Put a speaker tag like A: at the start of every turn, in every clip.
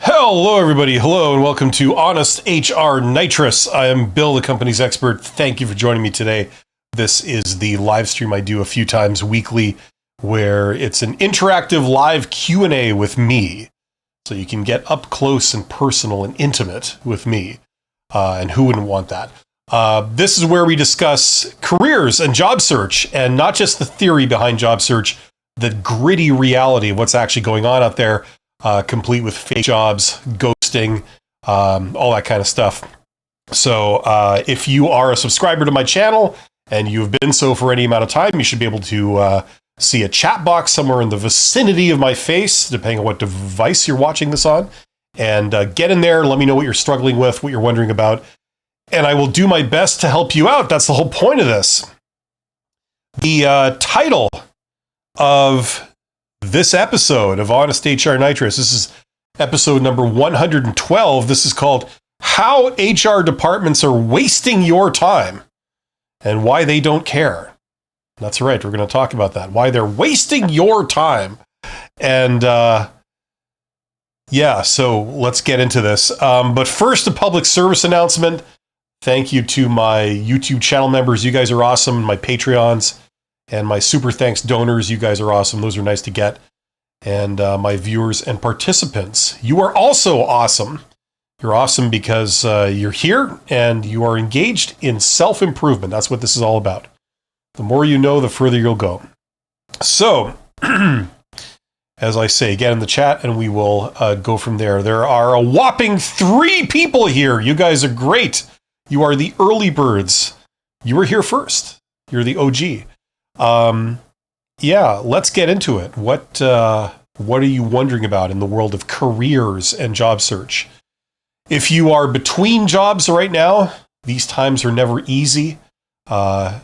A: Hello, everybody. Hello, and welcome to Honest HR Nitrous. I am Bill, the company's expert. Thank you for joining me today. This is the live stream I do a few times weekly, where it's an interactive live Q&A with me. So you can get up close and personal and intimate with me. And who wouldn't want that? This is where we discuss careers and job search, and not just the theory behind job search, the gritty reality of what's actually going on out there. Complete with fake jobs, ghosting, all that kind of stuff. So if you are a subscriber to my channel and you've been so for any amount of time, you should be able to see a chat box somewhere in the vicinity of my face, depending on what device you're watching this on. And get in there, let me know what you're struggling with, what you're wondering about, and I will do my best to help you out. That's the whole point of this. The title of this episode of Honest HR Nitrous, this is episode number 112. This is called How HR Departments Are Wasting Your Time and Why They Don't Care. That's right, we're going to talk about that. Why they're wasting your time. And so let's get into this. But first, a public service announcement. Thank you to my YouTube channel members. You guys are awesome. My Patreons. And my super thanks donors, you guys are awesome. Those are nice to get. And my viewers and participants, you are also awesome. You're awesome because you're here and you are engaged in self-improvement. That's what this is all about. The more you know, the further you'll go. So, as I say, get in the chat and we will go from there. There are a whopping 3 people here. You guys are great. You are the early birds. You were here first. You're the OG. Let's get into it. What are you wondering about in the world of careers and job search? If you are between jobs right now, these times are never easy. I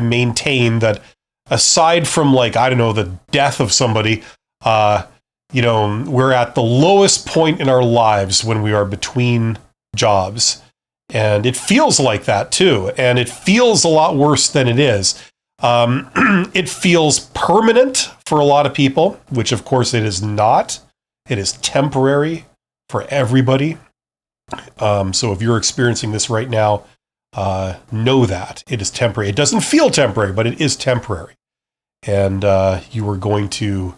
A: maintain that aside from the death of somebody, we're at the lowest point in our lives when we are between jobs. And it feels like that too. And it feels a lot worse than it is. It feels permanent for a lot of people, which of course it is not. It is temporary for everybody. So if you're experiencing this right now, know that it is temporary. It doesn't feel temporary, but it is temporary. And you are going to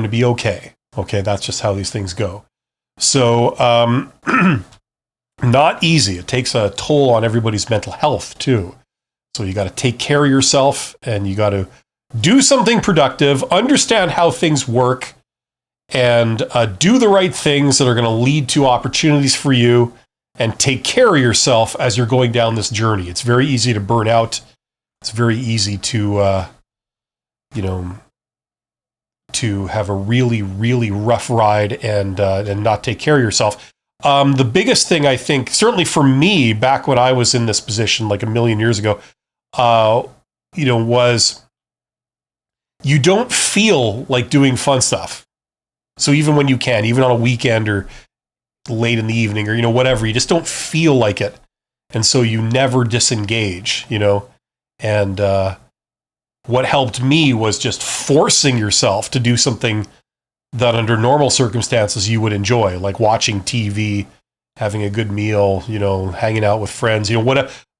A: be okay. Okay, that's just how these things go. So not easy. It takes a toll on everybody's mental health too. So you got to take care of yourself and you got to do something productive, understand how things work, and do the right things that are going to lead to opportunities for you, and take care of yourself as you're going down this journey. It's very easy to burn out. It's very easy to, to have a really, really rough ride and not take care of yourself. The biggest thing I think, certainly for me, back when I was in this position like a million years ago, was you don't feel like doing fun stuff. So even when you can, even on a weekend or late in the evening or, whatever, you just don't feel like it. And so you never disengage, and what helped me was just forcing yourself to do something that under normal circumstances you would enjoy, like watching TV, having a good meal, hanging out with friends,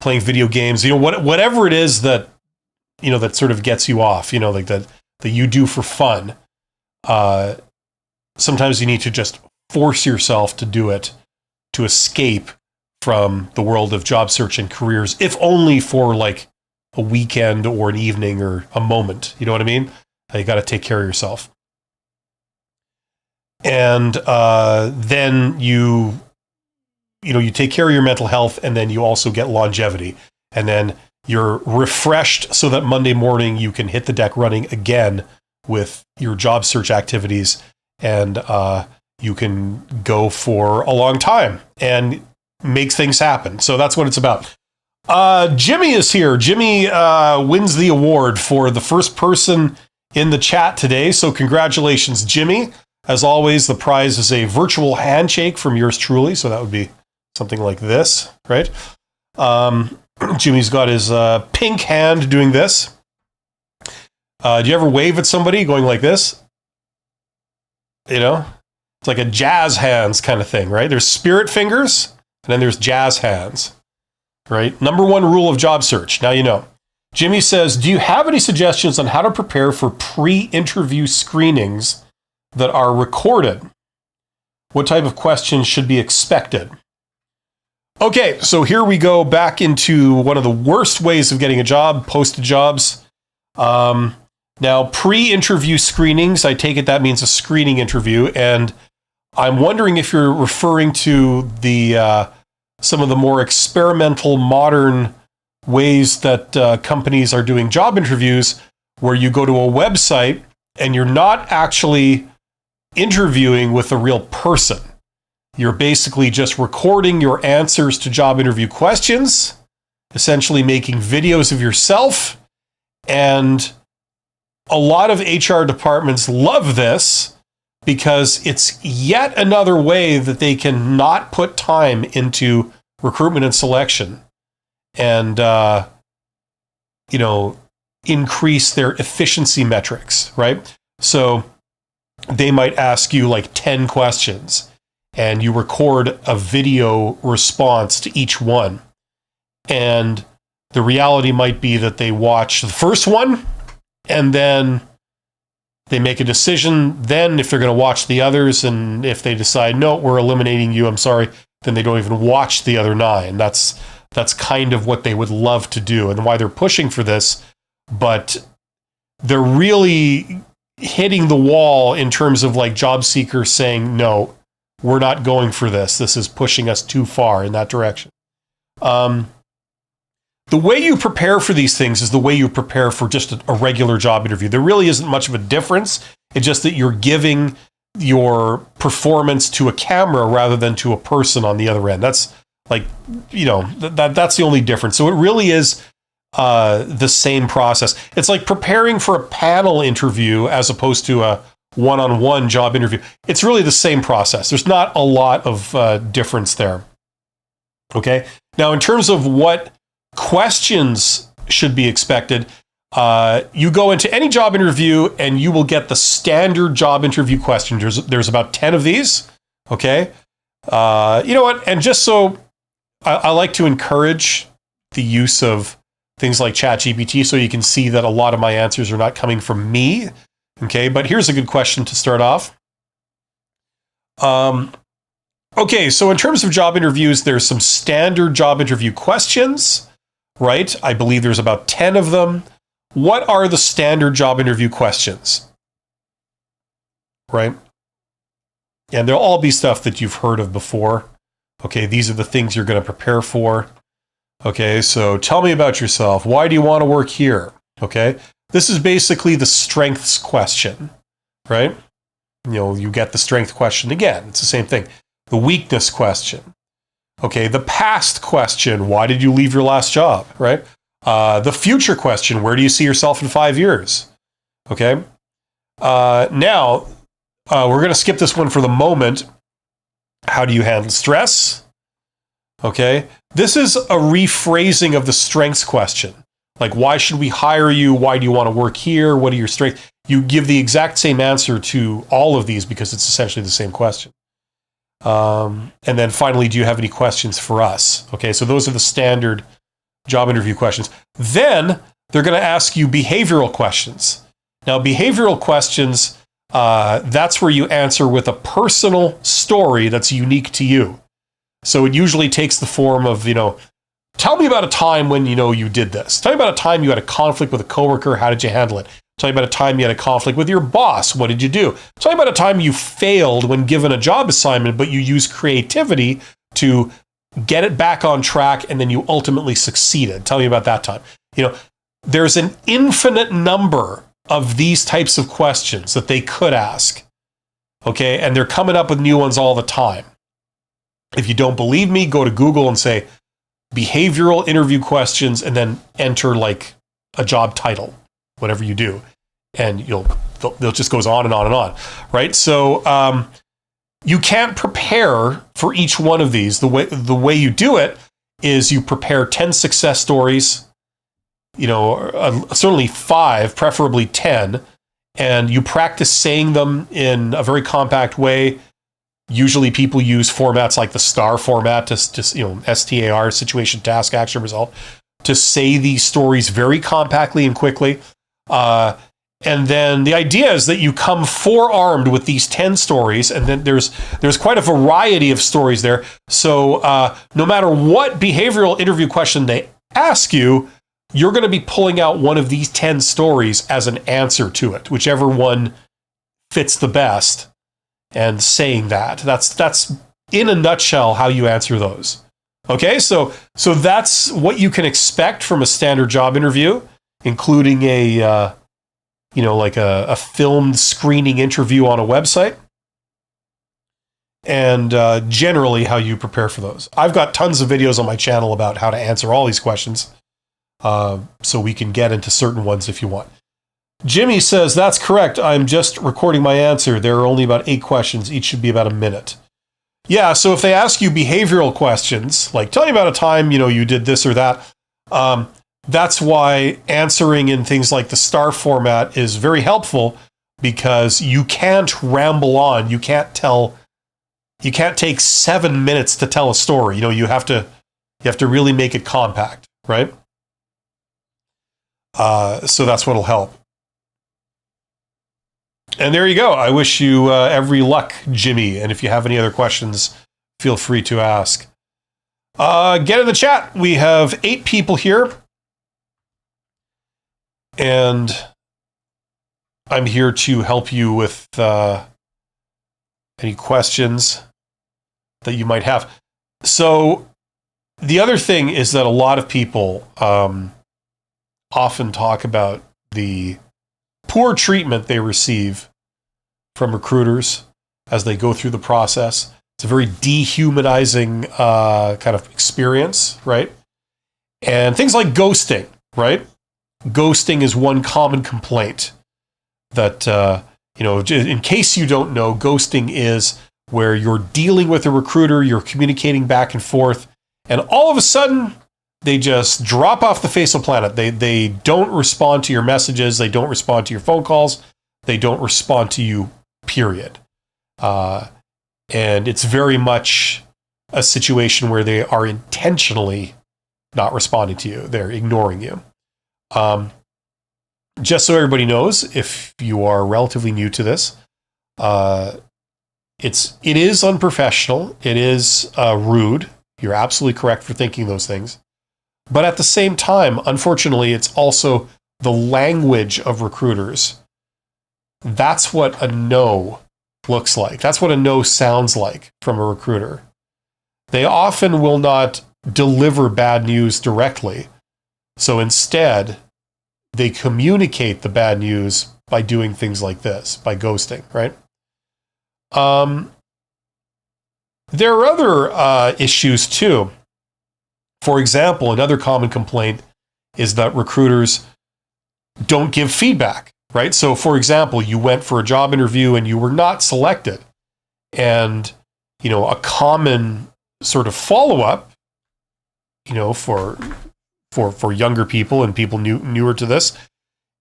A: playing video games, whatever it is that, that sort of gets you off, like that you do for fun. Sometimes you need to just force yourself to do it to escape from the world of job search and careers, if only for like a weekend or an evening or a moment. You know what I mean? You got to take care of yourself. And then you take care of your mental health, and then you also get longevity. And then you're refreshed so that Monday morning you can hit the deck running again with your job search activities, and you can go for a long time and make things happen. So that's what it's about. Jimmy is here. Jimmy wins the award for the first person in the chat today. So congratulations, Jimmy. As always, the prize is a virtual handshake from yours truly. So that would be something like this, right? Jimmy's got his pink hand doing this. Do you ever wave at somebody going like this? It's like a jazz hands kind of thing, right? There's spirit fingers, and then there's jazz hands, right? Number one rule of job search. Now you know. Jimmy says, do you have any suggestions on how to prepare for pre-interview screenings that are recorded? What type of questions should be expected? Okay, so here we go back into one of the worst ways of getting a job, posted jobs. Now, pre-interview screenings, I take it that means a screening interview, and I'm wondering if you're referring to the some of the more experimental, modern ways that companies are doing job interviews, where you go to a website and you're not actually interviewing with a real person. You're basically just recording your answers to job interview questions, essentially making videos of yourself, and a lot of HR departments love this because it's yet another way that they can not put time into recruitment and selection and, increase their efficiency metrics, right? So they might ask you like 10 questions and you record a video response to each one. And the reality might be that they watch the first one and then they make a decision then if they're going to watch the others, and if they decide, no, we're eliminating you, I'm sorry, then they don't even watch the other 9. That's kind of what they would love to do and why they're pushing for this, but they're really hitting the wall in terms of like job seekers saying, no, we're not going for this. This is pushing us too far in that direction. The way you prepare for these things is the way you prepare for just a regular job interview. There really isn't much of a difference. It's just that you're giving your performance to a camera rather than to a person on the other end. That's like, that's the only difference. So it really is the same process. It's like preparing for a panel interview as opposed to a one-on-one job interview. It's really the same process. There's not a lot of difference there. Okay. Now, in terms of what questions should be expected, you go into any job interview and you will get the standard job interview questions. There's about 10 of these. Okay. You know what? And just so I like to encourage the use of things like ChatGPT so you can see that a lot of my answers are not coming from me. Okay. But here's a good question to start off. Okay. So in terms of job interviews, there's some standard job interview questions. Right? I believe there's about 10 of them. What are the standard job interview questions? Right? And they'll all be stuff that you've heard of before. Okay, these are the things you're going to prepare for. Okay, so tell me about yourself. Why do you want to work here? Okay, this is basically the strengths question, right? You get the strength question again. It's the same thing. The weakness question. Okay, the past question, why did you leave your last job, right? The future question, where do you see yourself in 5 years? Okay. Now, we're going to skip this one for the moment. How do you handle stress? Okay. This is a rephrasing of the strengths question. Like, why should we hire you? Why do you want to work here? What are your strengths? You give the exact same answer to all of these because it's essentially the same question. And then finally, do you have any questions for us? Okay, so those are the standard job interview questions. Then they're going to ask you behavioral questions. Now, behavioral questions, that's where you answer with a personal story that's unique to you. So it usually takes the form of, tell me about a time when, you did this. Tell me about a time you had a conflict with a coworker. How did you handle it? Tell me about a time you had a conflict with your boss. What did you do? Tell me about a time you failed when given a job assignment, but you used creativity to get it back on track and then you ultimately succeeded. Tell me about that time. There's an infinite number of these types of questions that they could ask. Okay, and they're coming up with new ones all the time. If you don't believe me, go to Google and say behavioral interview questions and then enter like a job title, whatever you do. And they'll just goes on and on and on, right? So you can't prepare for each one of these. The way you do it is you prepare 10 success stories, certainly 5, preferably 10, and you practice saying them in a very compact way. Usually people use formats like the STAR format to STAR, situation, task, action, result, to say these stories very compactly and quickly. And then the idea is that you come forearmed with these 10 stories, and then there's quite a variety of stories there. So no matter what behavioral interview question they ask you, you're going to be pulling out one of these 10 stories as an answer to it, whichever one fits the best, and saying that. That's in a nutshell how you answer those. Okay, so that's what you can expect from a standard job interview, including a filmed screening interview on a website, and generally how you prepare for those. I've got tons of videos on my channel about how to answer all these questions, so we can get into certain ones if you want. Jimmy says, that's correct. I'm just recording my answer. There are only about 8 questions. Each should be about a minute. Yeah, so if they ask you behavioral questions, like tell me about a time, you did this or that, that's why answering in things like the STAR format is very helpful, because you can't ramble on. You can't take 7 minutes to tell a story. You have to really make it compact, right? So that's what'll help. And there you go. I wish you every luck, Jimmy. And if you have any other questions, feel free to ask. Get in the chat. We have 8 people here. And I'm here to help you with any questions that you might have. So the other thing is that a lot of people often talk about the poor treatment they receive from recruiters as they go through the process. It's a very dehumanizing kind of experience, right? And things like ghosting, right? Ghosting is one common complaint that, in case you don't know, ghosting is where you're dealing with a recruiter, you're communicating back and forth, and all of a sudden, they just drop off the face of the planet. They don't respond to your messages. They don't respond to your phone calls. They don't respond to you, period. And it's very much a situation where they are intentionally not responding to you. They're ignoring you. Just so everybody knows, if you are relatively new to this, it is unprofessional. It is rude. You're absolutely correct for thinking those things. But at the same time, unfortunately, it's also the language of recruiters. That's what a no looks like. That's what a no sounds like from a recruiter. They often will not deliver bad news directly. So instead, they communicate the bad news by doing things like this, by ghosting, right? There are other issues too. For example, another common complaint is that recruiters don't give feedback, right? So, for example, you went for a job interview and you were not selected. And, a common sort of follow-up, for younger people and people newer to this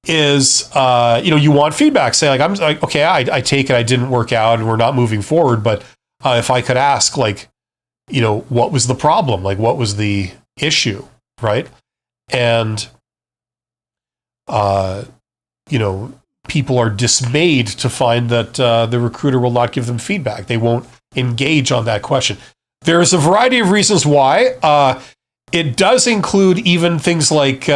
A: is, you want feedback. Say, like, okay, I take it, I didn't work out and we're not moving forward. But if I could ask, like, what was the problem? Like, what was the issue, right? And, people are dismayed to find that the recruiter will not give them feedback. They won't engage on that question. There's a variety of reasons why. It does include even things like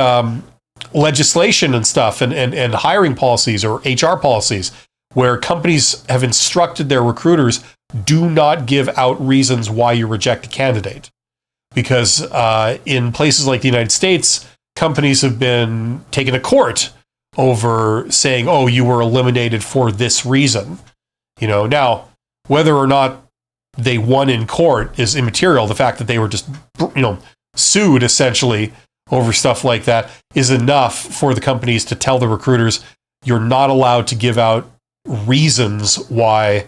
A: legislation and stuff and hiring policies or HR policies, where companies have instructed their recruiters, do not give out reasons why you reject a candidate. Because in places like the United States, companies have been taken to court over saying, oh, you were eliminated for this reason. Now, whether or not they won in court is immaterial. The fact that they were just, sued essentially over stuff like that is enough for the companies to tell the recruiters, you're not allowed to give out reasons why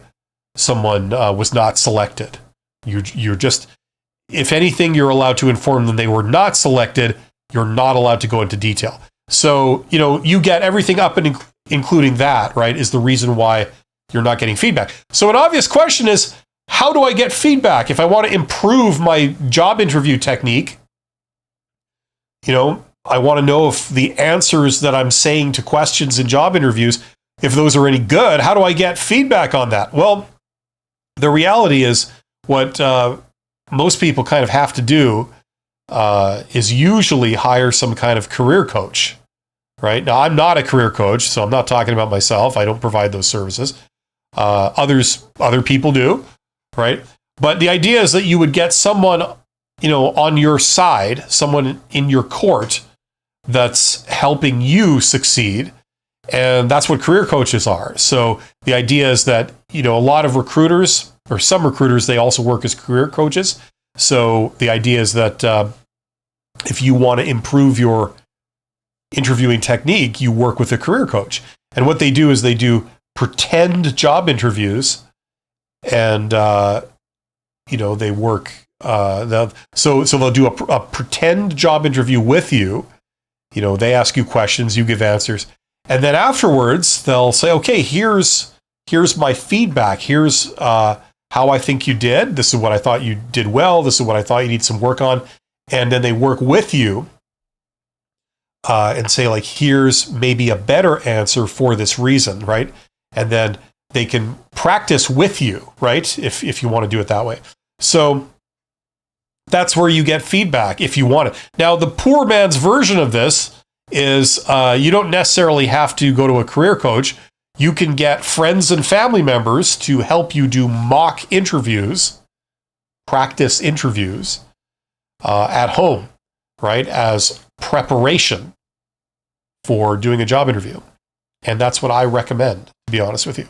A: someone was not selected. You're just, if anything, you're allowed to inform them they were not selected. You're not allowed to go into detail. So, you get everything up and including that, right, is the reason why you're not getting feedback. So an obvious question is, how do I get feedback? If I want to improve my job interview technique, I want to know if the answers that I'm saying to questions in job interviews, if those are any good. How do I get feedback on that? Well, the reality is what most people kind of have to do is usually hire some kind of career coach, right? Now, I'm not a career coach, so I'm not talking about myself. I don't provide those services. Other people do, right? But the idea is that you would get someone, on your side, someone in your court that's helping you succeed. And that's what career coaches are. So the idea is that, a lot of recruiters, or some recruiters, they also work as career coaches. So the idea is that if you want to improve your interviewing technique, you work with a career coach. And what they do is they do pretend job interviews, and they work. So they'll do a pretend job interview with you. They ask you questions, you give answers, and then afterwards they'll say, "Okay, here's my feedback. Here's how I think you did. This is what I thought you did well. This is what I thought you need some work on." And then they work with you and say, like, here's maybe a better answer for this reason, right? And then they can practice with you, right? If you want to do it that way. So that's where you get feedback if you want it. Now, the poor man's version of this is you don't necessarily have to go to a career coach. You can get friends and family members to help you do mock interviews, practice interviews at home, right? As preparation for doing a job interview. And that's what I recommend, to be honest with you.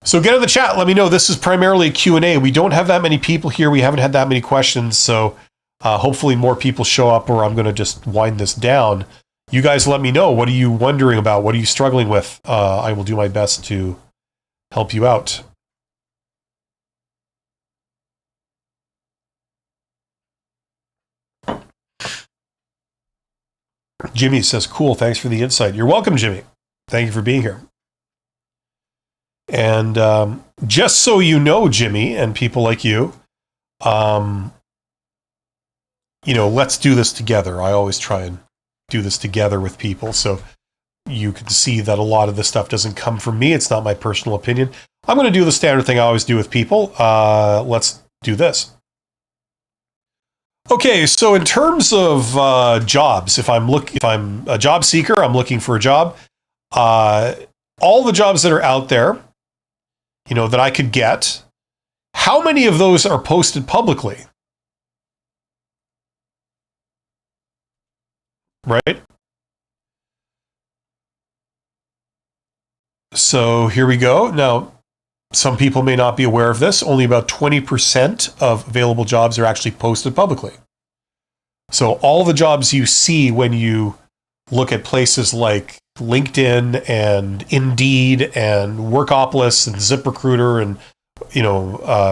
A: So get in the chat. Let me know. This is primarily a Q&A. We don't have that many people here. We haven't had that many questions. So hopefully more people show up, or I'm going to just wind this down. You guys let me know. What are you wondering about? What are you struggling with? I will do my best to help you out. Jimmy says, cool, thanks for the insight. You're welcome, Jimmy. Thank you for being here. And just so you know, Jimmy, and people like you, let's do this together. I always try and do this together with people, so you can see that a lot of this stuff doesn't come from me. It's not my personal opinion. I'm going to do the standard thing I always do with people. Let's do this. Okay, so in terms of jobs, if I'm a job seeker, I'm looking for a job. All the jobs that are out there, that I could get, how many of those are posted publicly? Right? So here we go. Now, some people may not be aware of this. Only about 20% of available jobs are actually posted publicly. So all the jobs you see when you look at places like LinkedIn and Indeed and Workopolis and ZipRecruiter and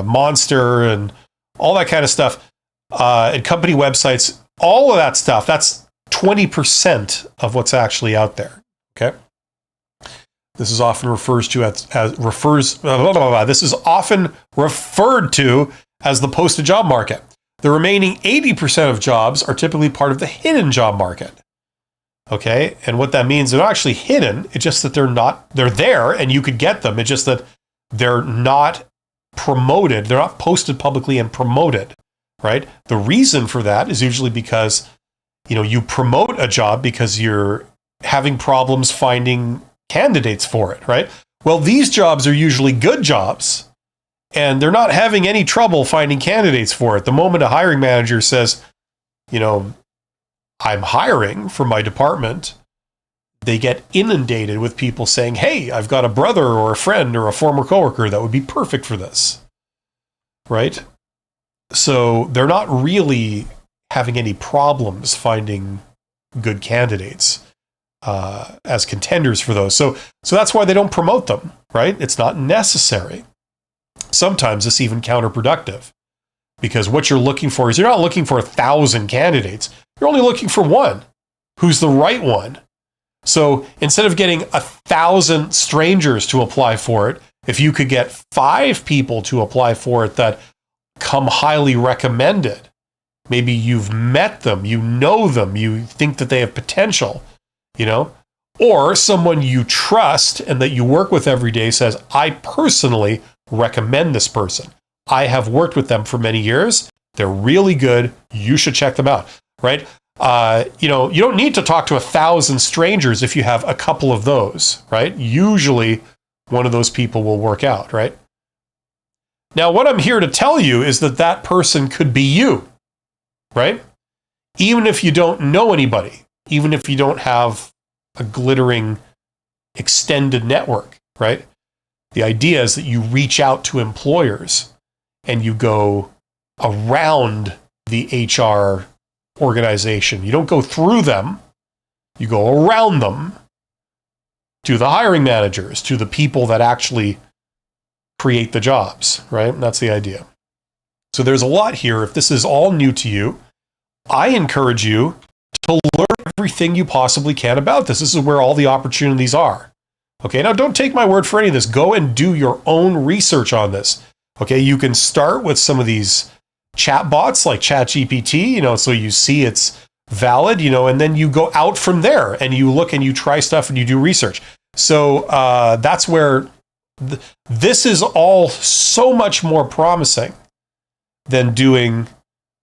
A: Monster and all that kind of stuff, and company websites, all of that stuff, that's 20% of what's actually out there. Okay. This is often referred to as the posted job market. The remaining 80% of jobs are typically part of the hidden job market. Okay, and what that means, they're not actually hidden. It's just that they're there and you could get them. It's just that they're not promoted. They're not posted publicly and promoted, right? The reason for that is usually because, you promote a job because you're having problems finding candidates for it, right? Well, these jobs are usually good jobs, and they're not having any trouble finding candidates for it. The moment a hiring manager says, I'm hiring for my department, they get inundated with people saying, hey, I've got a brother or a friend or a former coworker that would be perfect for this, right? So they're not really having any problems finding good candidates as contenders for those. So that's why they don't promote them, right? It's not necessary. Sometimes it's even counterproductive, because what you're looking for is, you're not looking for 1,000 candidates. You're only looking for one who's the right one. So instead of getting 1,000 strangers to apply for it, If you could get 5 people to apply for it that come highly recommended, maybe you've met them, you know them, you think that they have potential, or someone you trust and that you work with every day says, I personally recommend this person. I have worked with them for many years. They're really good. You should check them out, right? You don't need to talk to 1,000 strangers if you have a couple of those, right? Usually one of those people will work out, right? Now, what I'm here to tell you is that that person could be you, right? Even if you don't know anybody, even if you don't have a glittering extended network, right? The idea is that you reach out to employers and you go around the HR organization. You don't go through them. You go around them to the hiring managers, to the people that actually create the jobs, right? And that's the idea. So there's a lot here. If this is all new to you, I encourage you to learn everything you possibly can about this. This is where all the opportunities are. Okay, now don't take my word for any of this. Go and do your own research on this. Okay, you can start with some of these chat bots like ChatGPT, so you see it's valid, and then you go out from there and you look and you try stuff and you do research. So that's where this is all so much more promising than doing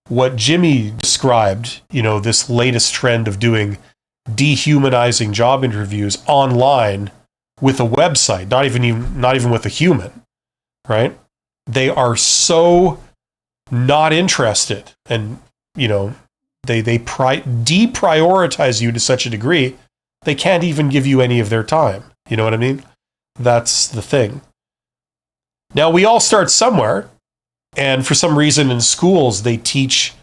A: what Jimmy described, this latest trend of doing dehumanizing job interviews online with a website, not even with a human, right? They are so not interested, and they deprioritize you to such a degree they can't even give you any of their time. You know what I mean? That's the thing. Now, we all start somewhere, and for some reason in schools they teach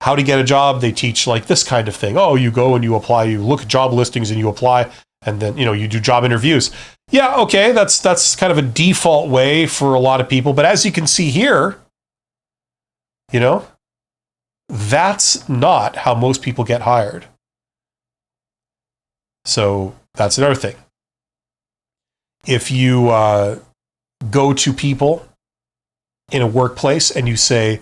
A: how to get a job. They teach like this kind of thing. Oh, you go and you apply, you look at job listings and you apply, and then you do job interviews. Yeah, okay, that's kind of a default way for a lot of people, but as you can see here, that's not how most people get hired. So that's another thing. If you go to people in a workplace and you say,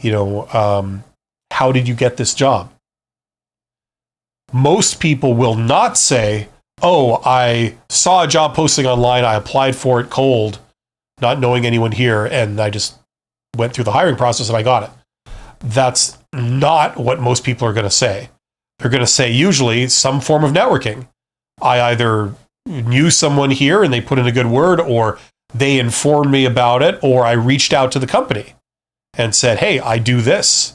A: how did you get this job? Most people will not say, oh, I saw a job posting online, I applied for it cold, not knowing anyone here, and I just went through the hiring process and I got it. That's not what most people are going to say. They're going to say usually some form of networking. I either knew someone here and they put in a good word, or they informed me about it, or I reached out to the company and said, hey, I do this.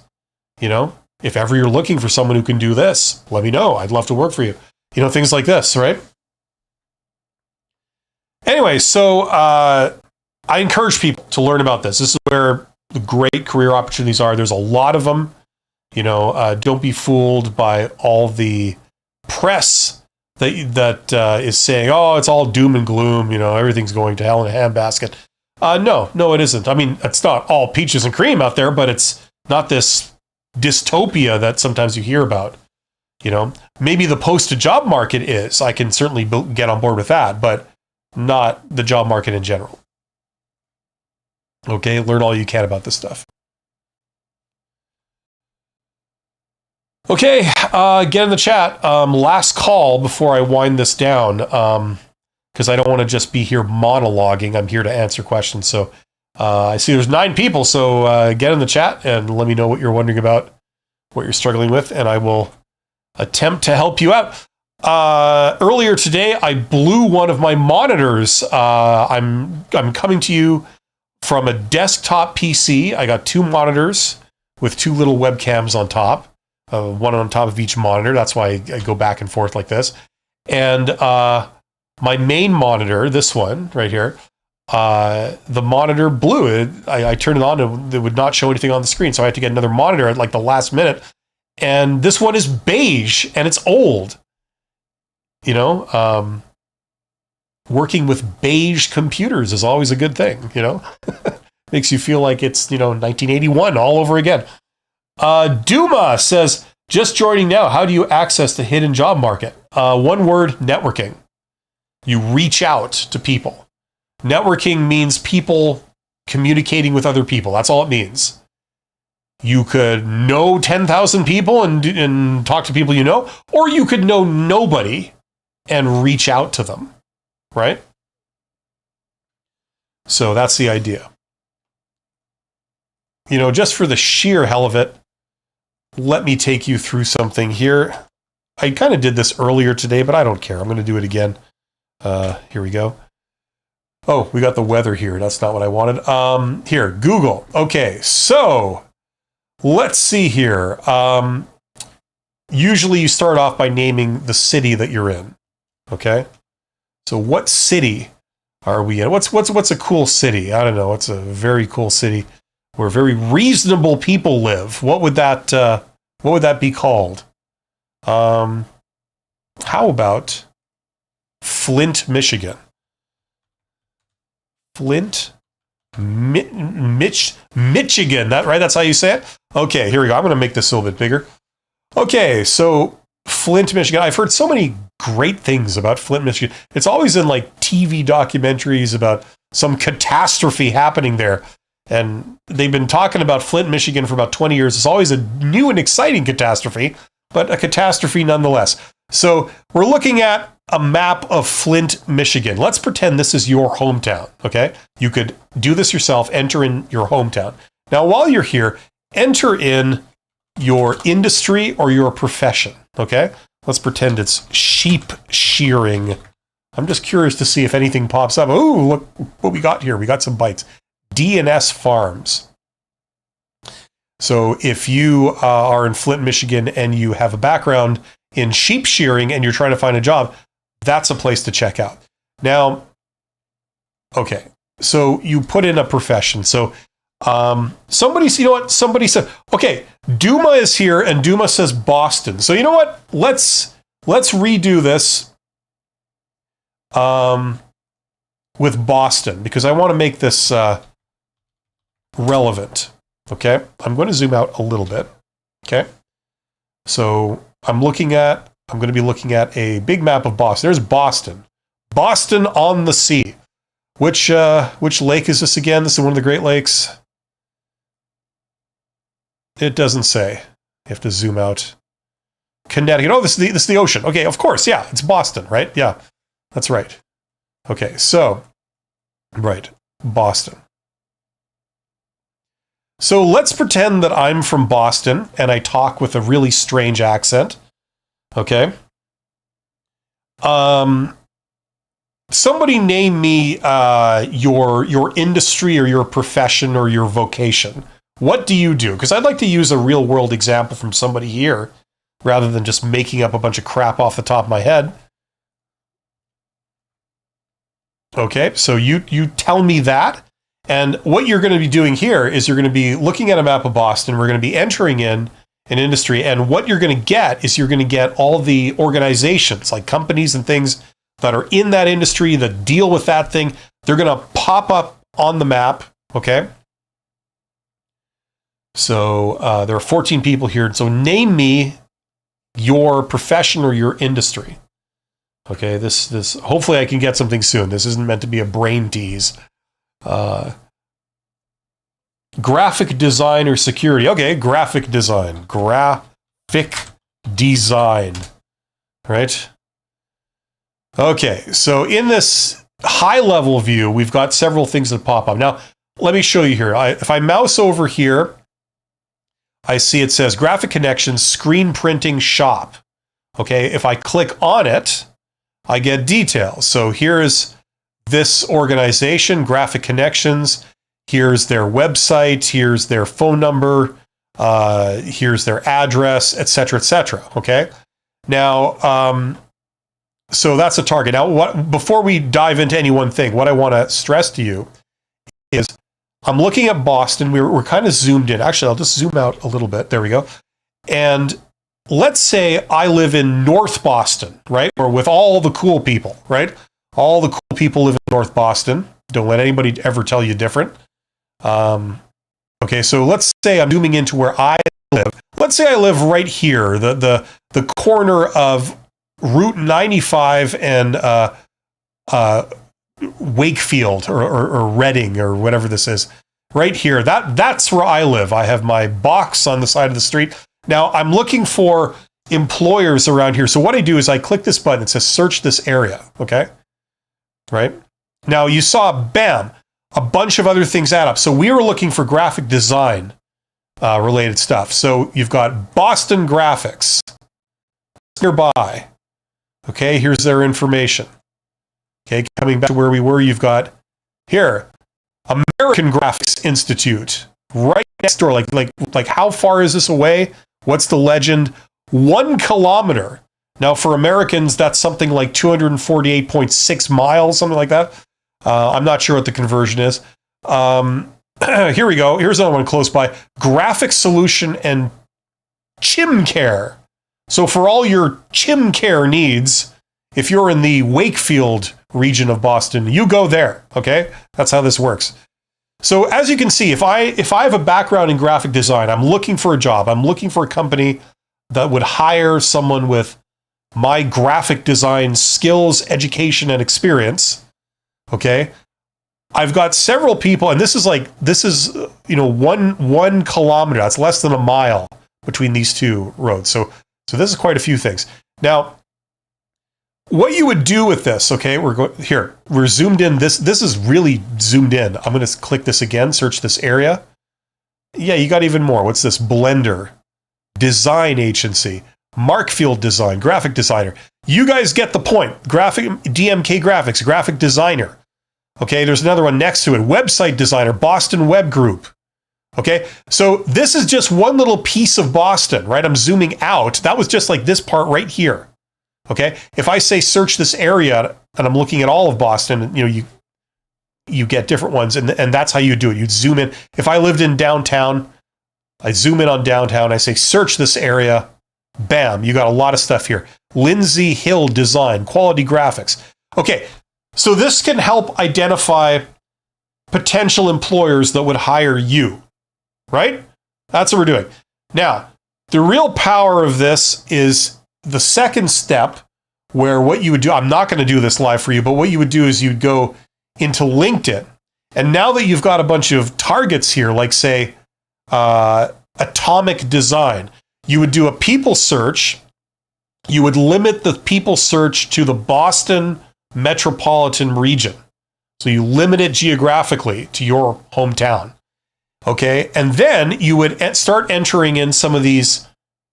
A: If ever you're looking for someone who can do this, let me know. I'd love to work for you. Things like this, right? Anyway, so I encourage people to learn about this. This is where the great career opportunities are. There's a lot of them. Don't be fooled by all the press that is saying, oh, it's all doom and gloom. Everything's going to hell in a handbasket. No, it isn't. I mean, it's not all peaches and cream out there, but it's not this dystopia that sometimes you hear about. Maybe the posted job market is. I can certainly get on board with that, but not the job market in general. Okay, learn all you can about this stuff. Okay, get in the chat. Last call before I wind this down, because I don't want to just be here monologuing. I'm here to answer questions. So I see there's 9 people, so get in the chat and let me know what you're wondering about, what you're struggling with, and I will attempt to help you out. Earlier today, I blew one of my monitors. I'm coming to you from a desktop PC. I got 2 monitors with 2 little webcams on top, one on top of each monitor. That's why I go back and forth like this. And my main monitor, this one right here, the monitor blew. I turned it on and it would not show anything on the screen. So I had to get another monitor at like the last minute. And this one is beige and it's old. Working with beige computers is always a good thing, Makes you feel like it's, 1981 all over again. Duma says, just joining now, how do you access the hidden job market? One word, networking. You reach out to people. Networking means people communicating with other people. That's all it means. You could know 10,000 people and talk to people you know, or you could know nobody and reach out to them, right? So that's the idea. You know, just for the sheer hell of it, let me take you through something here. I kind of did this earlier today, but I don't care. I'm going to do it again. Here we go. Oh, we got the weather here. That's not what I wanted. Here, Google. Okay, so let's see here. Usually you start off by naming the city that you're in. Okay? So what city are we in? What's a cool city? I don't know. What's a very cool city where very reasonable people live? What would that be called? How about Flint, Michigan? Flint, Michigan. That right? That's how you say it? Okay, here we go. I'm going to make this a little bit bigger. Okay, so Flint, Michigan. I've heard so many great things about Flint, Michigan. It's always in like TV documentaries about some catastrophe happening there. And they've been talking about Flint, Michigan for about 20 years. It's always a new and exciting catastrophe, but a catastrophe nonetheless. So we're looking at a map of Flint, Michigan. Let's pretend this is your hometown, okay? You could do this yourself, enter in your hometown. Now, while you're here, enter in your industry or your profession, okay? Let's pretend it's sheep shearing. I'm just curious to see if anything pops up. Oh, look what we got here. We got some bites. D&S Farms. So if you are in Flint, Michigan, and you have a background in sheep shearing and you're trying to find a job, that's a place to check out. Now, okay, so you put in a profession. So somebody said, okay, Duma is here and Duma says Boston. So you know what? Let's redo this with Boston because I want to make this relevant. Okay, I'm going to zoom out a little bit. Okay, so I'm going to be looking at a big map of Boston. There's Boston. Boston on the sea. Which lake is this again? This is one of the Great Lakes. It doesn't say. You have to zoom out. Connecticut. Oh, this is the ocean. Okay, of course. Yeah, it's Boston, right? Yeah, that's right. Okay, so, right, Boston. So let's pretend that I'm from Boston and I talk with a really strange accent. Okay. Somebody name me your industry or your profession or your vocation. What do you do? Because I'd like to use a real world example from somebody here rather than just making up a bunch of crap off the top of my head. Okay, so you tell me that. And what you're going to be doing here is you're going to be looking at a map of Boston. We're going to be entering in an industry. And what you're going to get is you're going to get all the organizations, like companies and things that are in that industry that deal with that thing. They're going to pop up on the map. Okay. So there are 14 people here. So name me your profession or your industry. Okay. This hopefully I can get something soon. This isn't meant to be a brain tease. Graphic design or security. Okay, graphic design. Graphic design. Right? Okay, so in this high-level view, we've got several things that pop up. Now, let me show you here. If I mouse over here, I see it says Graphic Connections Screen Printing Shop. Okay, if I click on it, I get details. So here's this organization, Graphic Connections. Here's their website. Here's their phone number. Here's their address, et cetera, okay? Now, so that's a target. Now, before we dive into any one thing, what I want to stress to you is I'm looking at Boston. We're kind of zoomed in. Actually, I'll just zoom out a little bit. There we go. And let's say I live in North Boston, right? Or with all the cool people, right? All the cool people live in North Boston. Don't let anybody ever tell you different. Okay, so let's say I'm zooming into where I live. Let's say I live right here, the corner of Route 95 and Wakefield or Reading or whatever this is. Right here, that's where I live. I have my box on the side of the street. Now, I'm looking for employers around here. So what I do is I click this button. It says search this area, okay? Right? Now, you saw, bam, a bunch of other things add up. So we were looking for graphic design related stuff. So you've got Boston Graphics nearby. Okay, here's their information. Okay, coming back to where we were, you've got here, American Graphics Institute, right next door. Like how far is this away? What's the legend? 1 kilometer. Now, for Americans, that's something like 248.6 miles, something like that. I'm not sure what the conversion is. Here we go. Here's another one close by. Graphic Solution and Chim Care. So for all your Chim Care needs, if you're in the Wakefield region of Boston, you go there, okay? That's how this works. So as you can see, if I have a background in graphic design, I'm looking for a job, I'm looking for a company that would hire someone with my graphic design skills, education, and experience, okay? I've got several people, and this is 1 kilometer, that's less than a mile between these two roads. So this is quite a few things. Now, what you would do with this, okay, we're zoomed in. This is really zoomed in. I'm going to click this again, search this area. Yeah, you got even more. What's this? Blender, design agency, Markfield Design, graphic designer. You guys get the point. DMK Graphics, graphic designer. Okay, there's another one next to it. Website designer, Boston Web Group. Okay, so this is just one little piece of Boston, right? I'm zooming out. That was just like this part right here. Okay, if I say search this area and I'm looking at all of Boston, you get different ones, and that's how you do it. You zoom in. If I lived in downtown, I zoom in on downtown. I say search this area. Bam, you got a lot of stuff here. Lindsay Hill Design, quality graphics. Okay, so this can help identify potential employers that would hire you, right? That's what we're doing. Now, the real power of this is the second step, where what you would do, I'm not going to do this live for you, but what you would do is you'd go into LinkedIn. And now that you've got a bunch of targets here, like say Atomic Design, you would do a people search. You would limit the people search to the Boston metropolitan region. So you limit it geographically to your hometown. Okay. And then you would start entering in some of these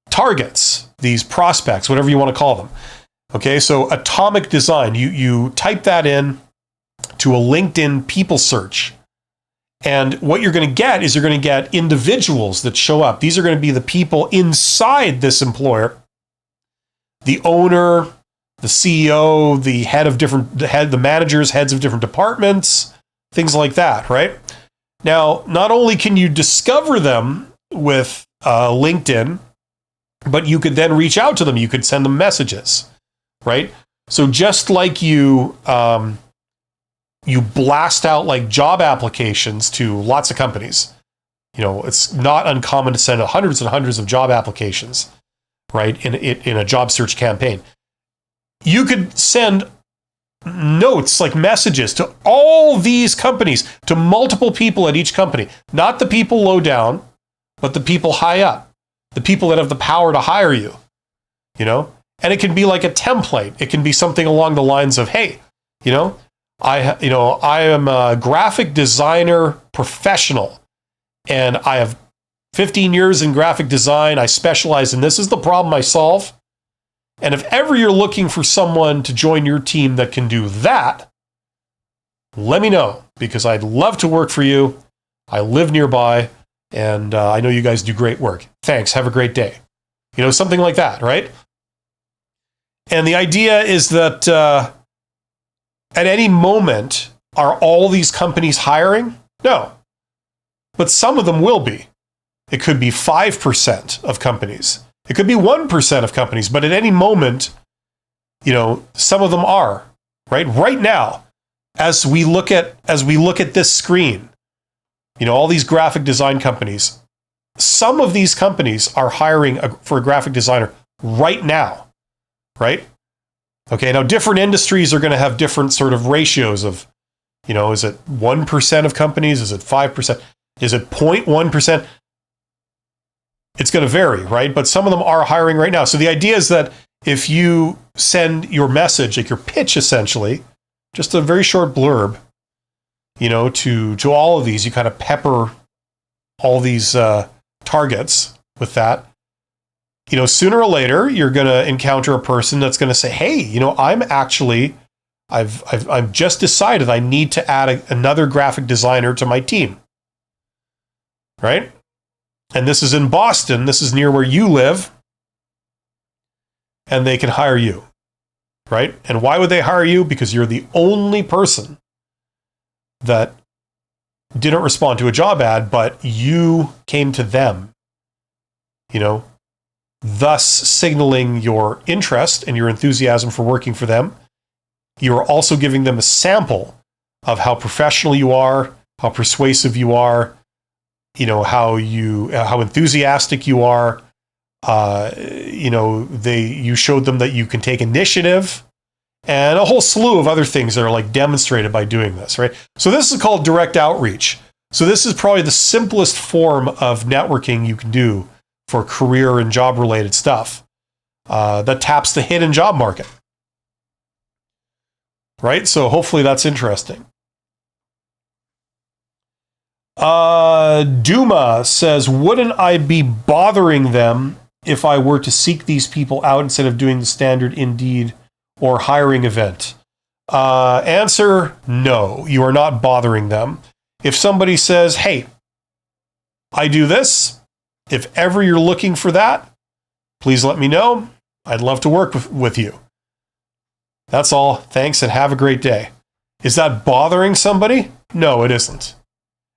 A: targets, these prospects, whatever you want to call them. Okay, so Atomic Design, you type that in to a LinkedIn people search. And what you're going to get is you're going to get individuals that show up. These are going to be the people inside this employer, the owner, the CEO, the managers, heads of different departments, things like that, right? Now, not only can you discover them with LinkedIn, but you could then reach out to them. You could send them messages, right? So just like you blast out like job applications to lots of companies, it's not uncommon to send hundreds and hundreds of job applications, right? In a job search campaign, you could send notes like messages to all these companies, to multiple people at each company, not the people low down, but the people high up, the people that have the power to hire you, and it can be like a template. It can be something along the lines of, hey, I am a graphic designer professional and I have 15 years in graphic design. I specialize in this is the problem I solve. And if ever you're looking for someone to join your team that can do that, let me know, because I'd love to work for you. I live nearby, and I know you guys do great work. Thanks. Have a great day. Something like that, right? And the idea is that at any moment, are all these companies hiring? No. But some of them will be. It could be 5% of companies. It could be 1% of companies, but at any moment, some of them are, right? Right now, as we look at this screen, all these graphic design companies, some of these companies are hiring for a graphic designer right now, right? Okay, now different industries are going to have different sort of ratios of Is it 1% of companies? Is it 5%? Is it 0.1%? It's going to vary, right? But some of them are hiring right now. So the idea is that if you send your message, like your pitch essentially, just a very short blurb, to all of these, you kind of pepper all these targets with that. Sooner or later, you're going to encounter a person that's going to say, hey, I've just decided I need to add another graphic designer to my team. Right? And this is in Boston. This is near where you live. And they can hire you. Right? And why would they hire you? Because you're the only person that didn't respond to a job ad, but you came to them, thus signaling your interest and your enthusiasm for working for them. You are also giving them a sample of how professional you are, how persuasive you are, how enthusiastic you are. You showed them that you can take initiative, and a whole slew of other things that are like demonstrated by doing this, right? So this is called direct outreach. So this is probably the simplest form of networking you can do for career and job related stuff that taps the hidden job market. Right? So hopefully that's interesting. Duma says, wouldn't I be bothering them if I were to seek these people out instead of doing the standard Indeed or hiring event? Answer, no, you are not bothering them. If somebody says, hey, I do this, if ever you're looking for that, please let me know. I'd love to work with you. That's all. Thanks and have a great day. Is that bothering somebody? No, it isn't.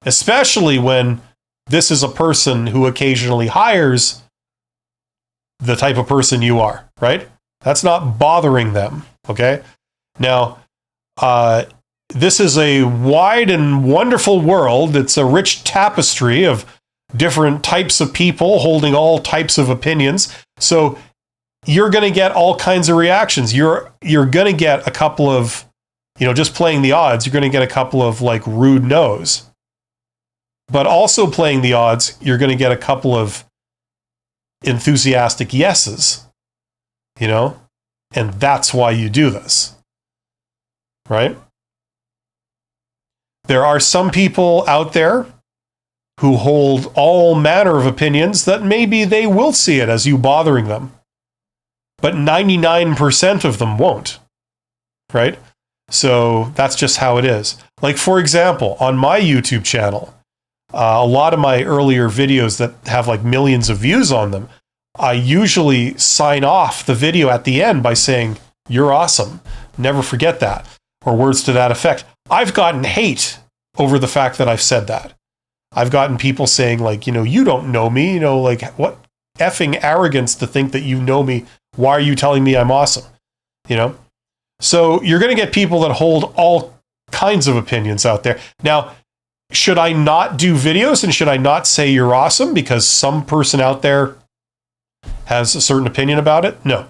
A: Especially when this is a person who occasionally hires the type of person you are, right? That's not bothering them, okay? Now, this is a wide and wonderful world. It's a rich tapestry of different types of people holding all types of opinions. So you're going to get all kinds of reactions. You're going to get a couple of, just playing the odds, you're going to get a couple of like rude no's. But also playing the odds, you're going to get a couple of enthusiastic yeses, and that's why you do this, right? There are some people out there who hold all manner of opinions that maybe they will see it as you bothering them. But 99% of them won't, right? So that's just how it is. Like, for example, on my YouTube channel, a lot of my earlier videos that have like millions of views on them, I usually sign off the video at the end by saying, you're awesome. Never forget that. Or words to that effect. I've gotten hate over the fact that I've said that. I've gotten people saying like, you don't know me, like what effing arrogance to think that you know me. Why are you telling me I'm awesome? So you're going to get people that hold all kinds of opinions out there. Now, should I not do videos and should I not say you're awesome because some person out there has a certain opinion about it? No.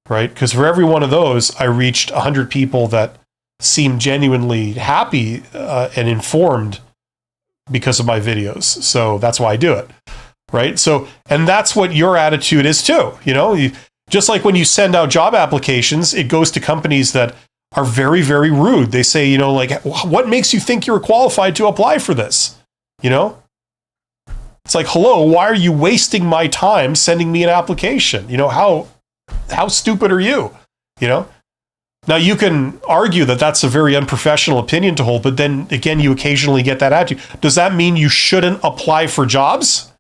A: Right? Because for every one of those, I reached 100 people that seemed genuinely happy and informed because of my videos. So that's why I do it. Right? So, and that's what your attitude is too. Just like when you send out job applications, it goes to companies that are very, very rude. They say, what makes you think you're qualified to apply for this? It's like, hello, why are you wasting my time sending me an application? How stupid are you? Now you can argue that that's a very unprofessional opinion to hold, but then again, you occasionally get that attitude. Does that mean you shouldn't apply for jobs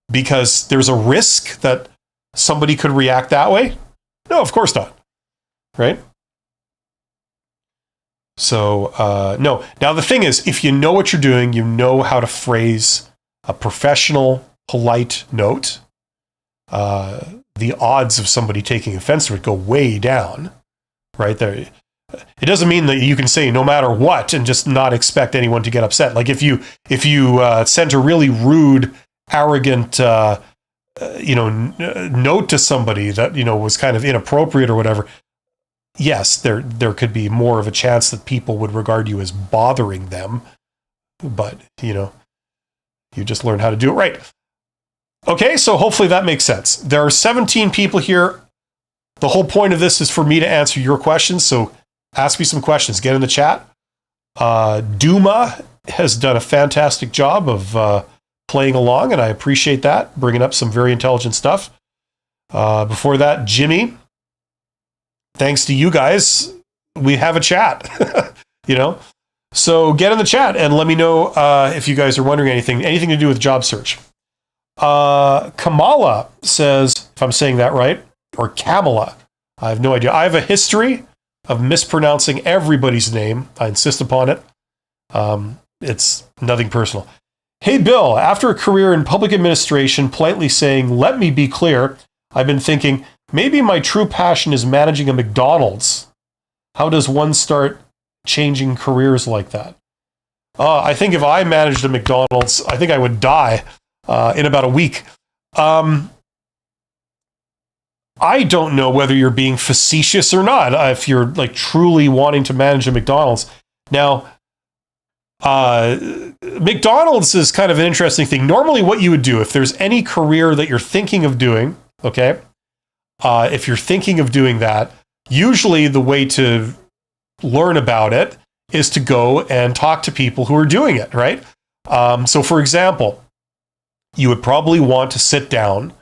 A: because there's a risk that somebody could react that way? No, of course not. Right? So, no. Now, the thing is, if you know what you're doing, you know how to phrase a professional, polite note, the odds of somebody taking offense to it go way down, right? There. It doesn't mean that you can say no matter what and just not expect anyone to get upset. Like if you sent a really rude, arrogant, note to somebody that, was kind of inappropriate or whatever, yes, there could be more of a chance that people would regard you as bothering them, but you just learn how to do it right. Okay, so hopefully that makes sense. There are 17 people here. The whole point of this is for me to answer your questions, so ask me some questions. Get in the chat. Duma has done a fantastic job of playing along, and I appreciate that, bringing up some very intelligent stuff. Before that, Jimmy, thanks to you guys, we have a chat, So get in the chat and let me know if you guys are wondering anything to do with job search. Kamala says, if I'm saying that right, or Kamala, I have no idea. I have a history of mispronouncing everybody's name. I insist upon it. It's nothing personal. Hey, Bill, after a career in public administration, politely saying, let me be clear, I've been thinking, maybe my true passion is managing a McDonald's. How does one start changing careers like that? I think if I managed a McDonald's, I think I would die in about a week. I don't know whether you're being facetious or not, if you're like truly wanting to manage a McDonald's. Now, McDonald's is kind of an interesting thing. Normally what you would do if there's any career that you're thinking of doing, okay? If you're thinking of doing that, usually the way to learn about it is to go and talk to people who are doing it, right? So for example, you would probably want to sit down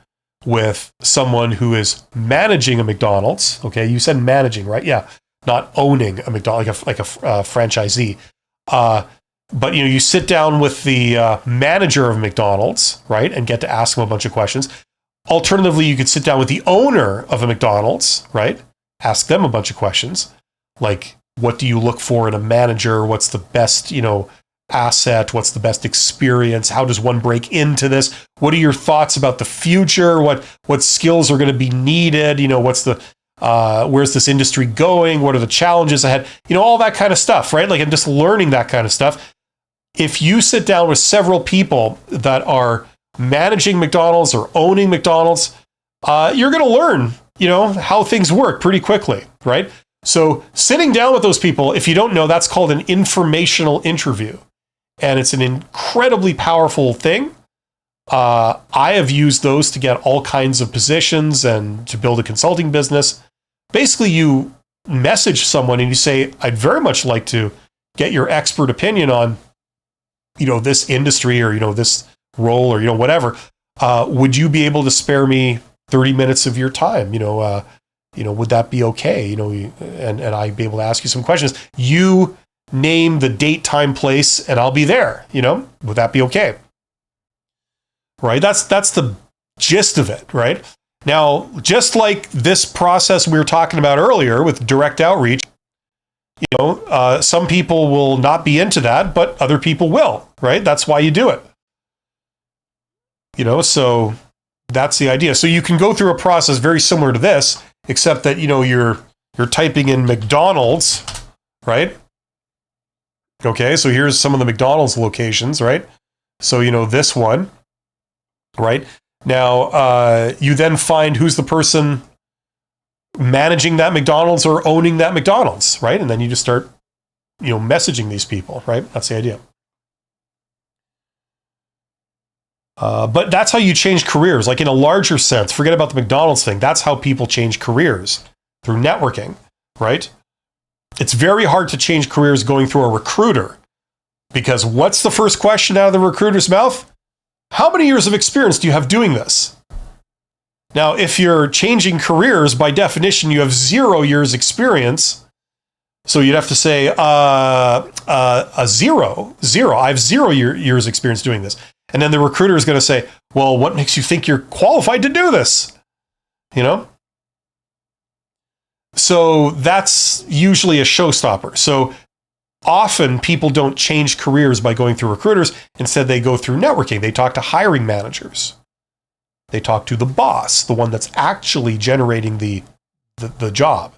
A: with someone who is managing a McDonald's. Okay, you said managing, right? Yeah, not owning a McDonald's, like a franchisee. But you sit down with the manager of McDonald's, right, and get to ask him a bunch of questions. Alternatively, you could sit down with the owner of a McDonald's, right? Ask them a bunch of questions, like what do you look for in a manager? What's the best, asset? What's the best experience? How does one break into this? What are your thoughts about the future? What skills are going to be needed? What's the where's this industry going? What are the challenges ahead? All that kind of stuff, right? Like, I'm just learning that kind of stuff. If you sit down with several people that are managing McDonald's or owning McDonald's, you're going to learn, how things work pretty quickly, right? So sitting down with those people, if you don't know, that's called an informational interview. And it's an incredibly powerful thing. I have used those to get all kinds of positions and to build a consulting business. Basically, you message someone and you say, I'd very much like to get your expert opinion on, this industry or, this role or, whatever. Would you be able to spare me 30 minutes of your time? Would that be okay? And I'd be able to ask you some questions. You name the date, time, place, and I'll be there. Would that be okay? Right? That's the gist of it, right? Now, just like this process we were talking about earlier with direct outreach, some people will not be into that, but other people will, right? That's why you do it. So that's the idea. So you can go through a process very similar to this, except that, you're typing in McDonald's, right? Okay, so here's some of the McDonald's locations, right? So, this one, right? Now, you then find who's the person managing that McDonald's or owning that McDonald's, right? And then you just start, messaging these people, right? That's the idea. But that's how you change careers, like in a larger sense. Forget about the McDonald's thing. That's how people change careers, through networking, right? It's very hard to change careers going through a recruiter, because what's the first question out of the recruiter's mouth? How many years of experience do you have doing this? Now, if you're changing careers, by definition, you have 0 years experience. So you'd have to say zero. I have 0 years experience doing this. And then the recruiter is going to say, well, what makes you think you're qualified to do this? So that's usually a showstopper. So often people don't change careers by going through recruiters. Instead, they go through networking. They talk to hiring managers. They talk to the boss, the one that's actually generating the job.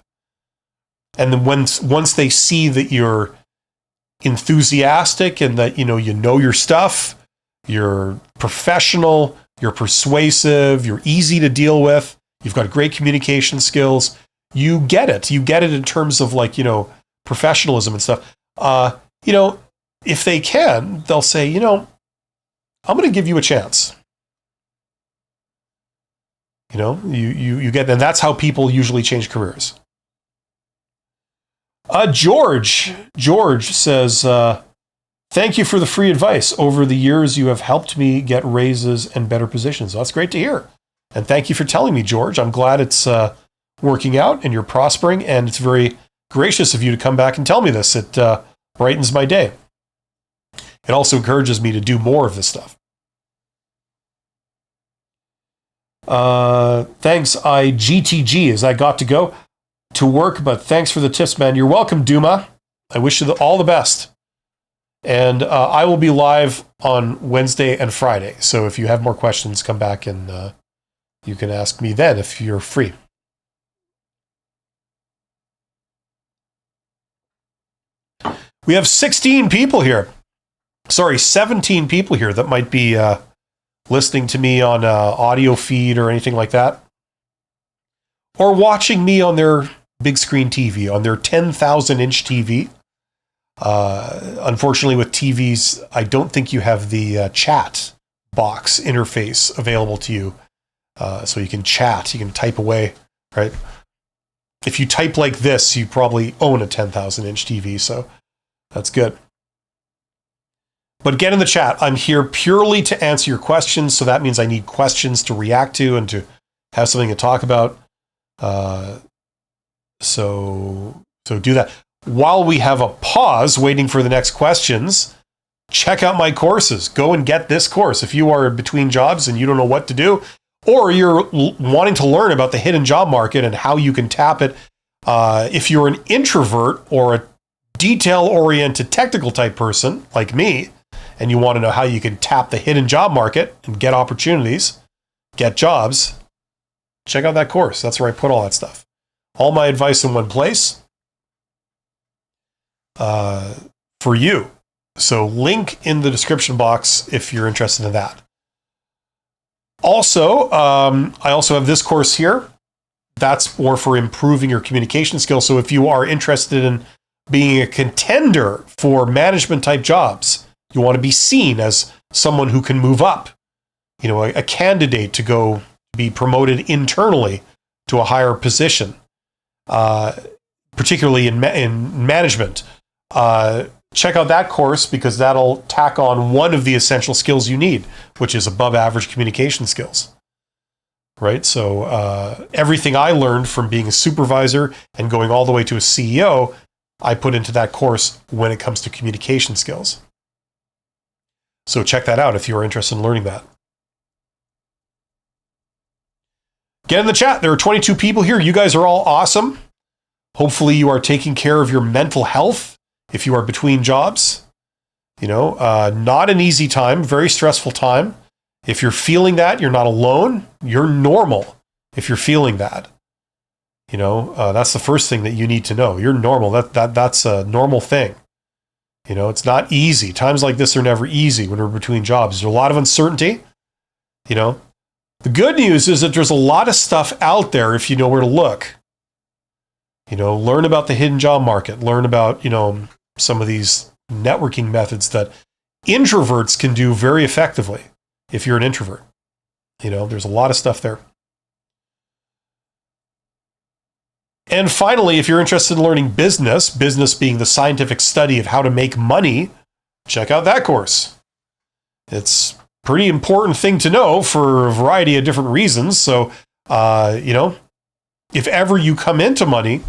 A: And then once they see that you're enthusiastic and that you know your stuff, you're professional, you're persuasive, you're easy to deal with, you've got great communication skills, you get it. You get it in terms of like, professionalism and stuff. If they can, they'll say, I'm going to give you a chance. You get, and that's how people usually change careers. George says, thank you for the free advice. Over the years, you have helped me get raises and better positions. That's great to hear. And thank you for telling me, George. I'm glad it's working out and you're prospering, and it's very gracious of you to come back and tell me this. It brightens my day. It also encourages me to do more of this stuff. Thanks, GTG, as I got to go to work, but thanks for the tips, man. You're welcome, Duma. I wish you all the best. And I will be live on Wednesday and Friday. So if you have more questions, come back and you can ask me then if you're free. We have 16 people here. Sorry, 17 people here that might be listening to me on audio feed or anything like that. Or watching me on their big screen TV, on their 10,000-inch TV. Unfortunately, with TVs, I don't think you have the chat box interface available to you. So you can chat, you can type away, right? If you type like this, you probably own a 10,000-inch TV, so that's good. But get in the chat. I'm here purely to answer your questions, so that means I need questions to react to and to have something to talk about. So do that. While we have a pause waiting for the next questions, check out my courses. Go and get this course. If you are between jobs and you don't know what to do, or you're wanting to learn about the hidden job market and how you can tap it, if you're an introvert or a detail-oriented technical type person like me, and you want to know how you can tap the hidden job market and get opportunities, get jobs, check out that course. That's where I put all that stuff. All my advice in one place for you. So link in the description box if you're interested in that. Also, I also have this course here. That's more for improving your communication skills. So if you are interested in being a contender for management type jobs, you want to be seen as someone who can move up, a candidate to go be promoted internally to a higher position, particularly in management. Check out that course because that'll tack on one of the essential skills you need, which is above average communication skills. Right? So everything I learned from being a supervisor and going all the way to a CEO, I put into that course when it comes to communication skills. So check that out if you're interested in learning that. Get in the chat. There are 22 people here. You guys are all awesome. Hopefully you are taking care of your mental health if you are between jobs. Not an easy time, very stressful time. If you're feeling that, you're not alone. You're normal if you're feeling that. That's the first thing that you need to know. You're normal. That's a normal thing. It's not easy. Times like this are never easy when we're between jobs. There's a lot of uncertainty. The good news is that there's a lot of stuff out there if you know where to look. Learn about the hidden job market. Learn about, some of these networking methods that introverts can do very effectively if you're an introvert. There's a lot of stuff there. And finally, if you're interested in learning business being the scientific study of how to make money, check out that course. It's a pretty important thing to know for a variety of different reasons. So, if ever you come into money,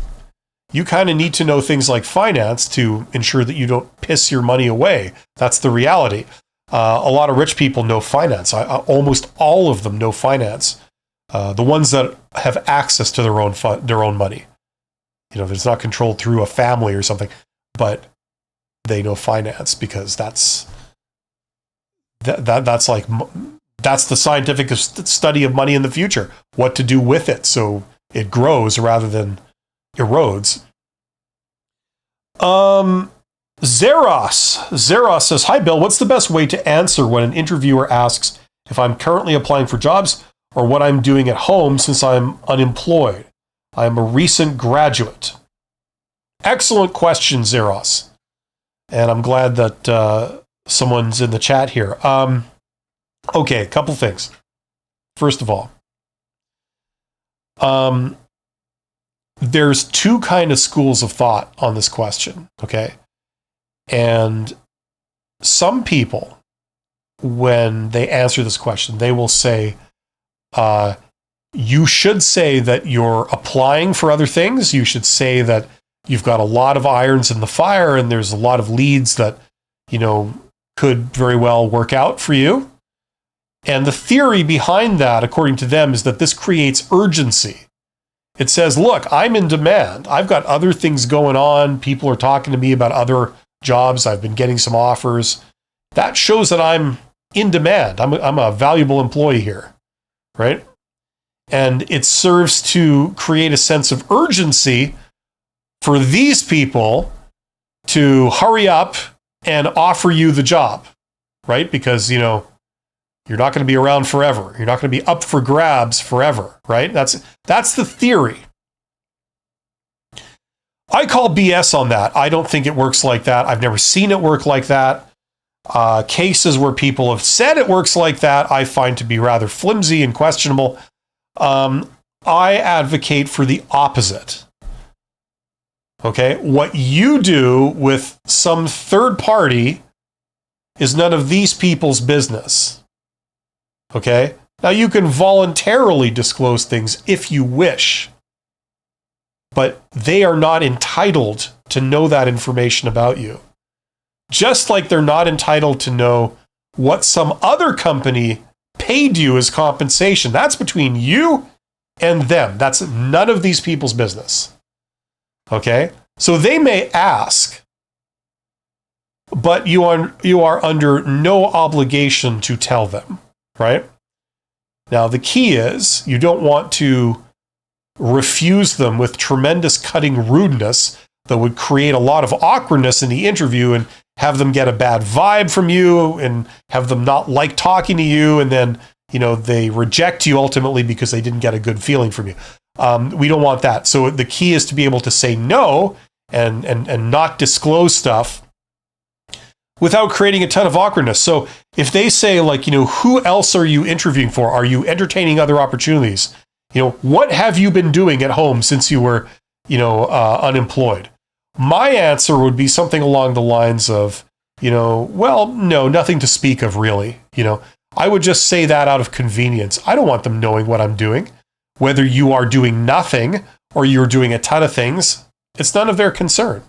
A: you kind of need to know things like finance to ensure that you don't piss your money away. That's the reality. A lot of rich people know finance. Almost all of them know finance. The ones that have access to their own money. It's not controlled through a family or something, but they know finance because that's the scientific study of money in the future. What to do with it so it grows rather than erodes. Zeros says, "Hi Bill, what's the best way to answer when an interviewer asks if I'm currently applying for jobs or what I'm doing at home since I'm unemployed? I am a recent graduate. Excellent question, Zeros. And I'm glad that someone's in the chat here. Okay, a couple things. First of all, there's two kind of schools of thought on this question, okay? And some people, when they answer this question, they will say, you should say that you're applying for other things. You should say that you've got a lot of irons in the fire and there's a lot of leads that, could very well work out for you. And the theory behind that, according to them, is that this creates urgency. It says, look, I'm in demand. I've got other things going on. People are talking to me about other jobs. I've been getting some offers. That shows that I'm in demand. I'm a valuable employee here, right? And it serves to create a sense of urgency for these people to hurry up and offer you the job, right? Because, you're not going to be around forever. You're not going to be up for grabs forever, right? That's the theory. I call BS on that. I don't think it works like that. I've never seen it work like that. Cases where people have said it works like that, I find to be rather flimsy and questionable. I advocate for the opposite. Okay? What you do with some third party is none of these people's business. Okay? Now, you can voluntarily disclose things if you wish, but they are not entitled to know that information about you. Just like they're not entitled to know what some other company paid you as compensation. That's between you and them. That's none of these people's business. Okay? So they may ask, but you are under no obligation to tell them, right? Now, the key is you don't want to refuse them with tremendous cutting rudeness that would create a lot of awkwardness in the interview and have them get a bad vibe from you and have them not like talking to you, and then they reject you ultimately because they didn't get a good feeling from you. We don't want that. So the key is to be able to say no and not disclose stuff without creating a ton of awkwardness. So if they say, who else are you interviewing for? Are you entertaining other opportunities? What have you been doing at home since you were, unemployed? My answer would be something along the lines of, well, no, nothing to speak of, really. I would just say that out of convenience. I don't want them knowing what I'm doing. Whether you are doing nothing or you're doing a ton of things, it's none of their concern.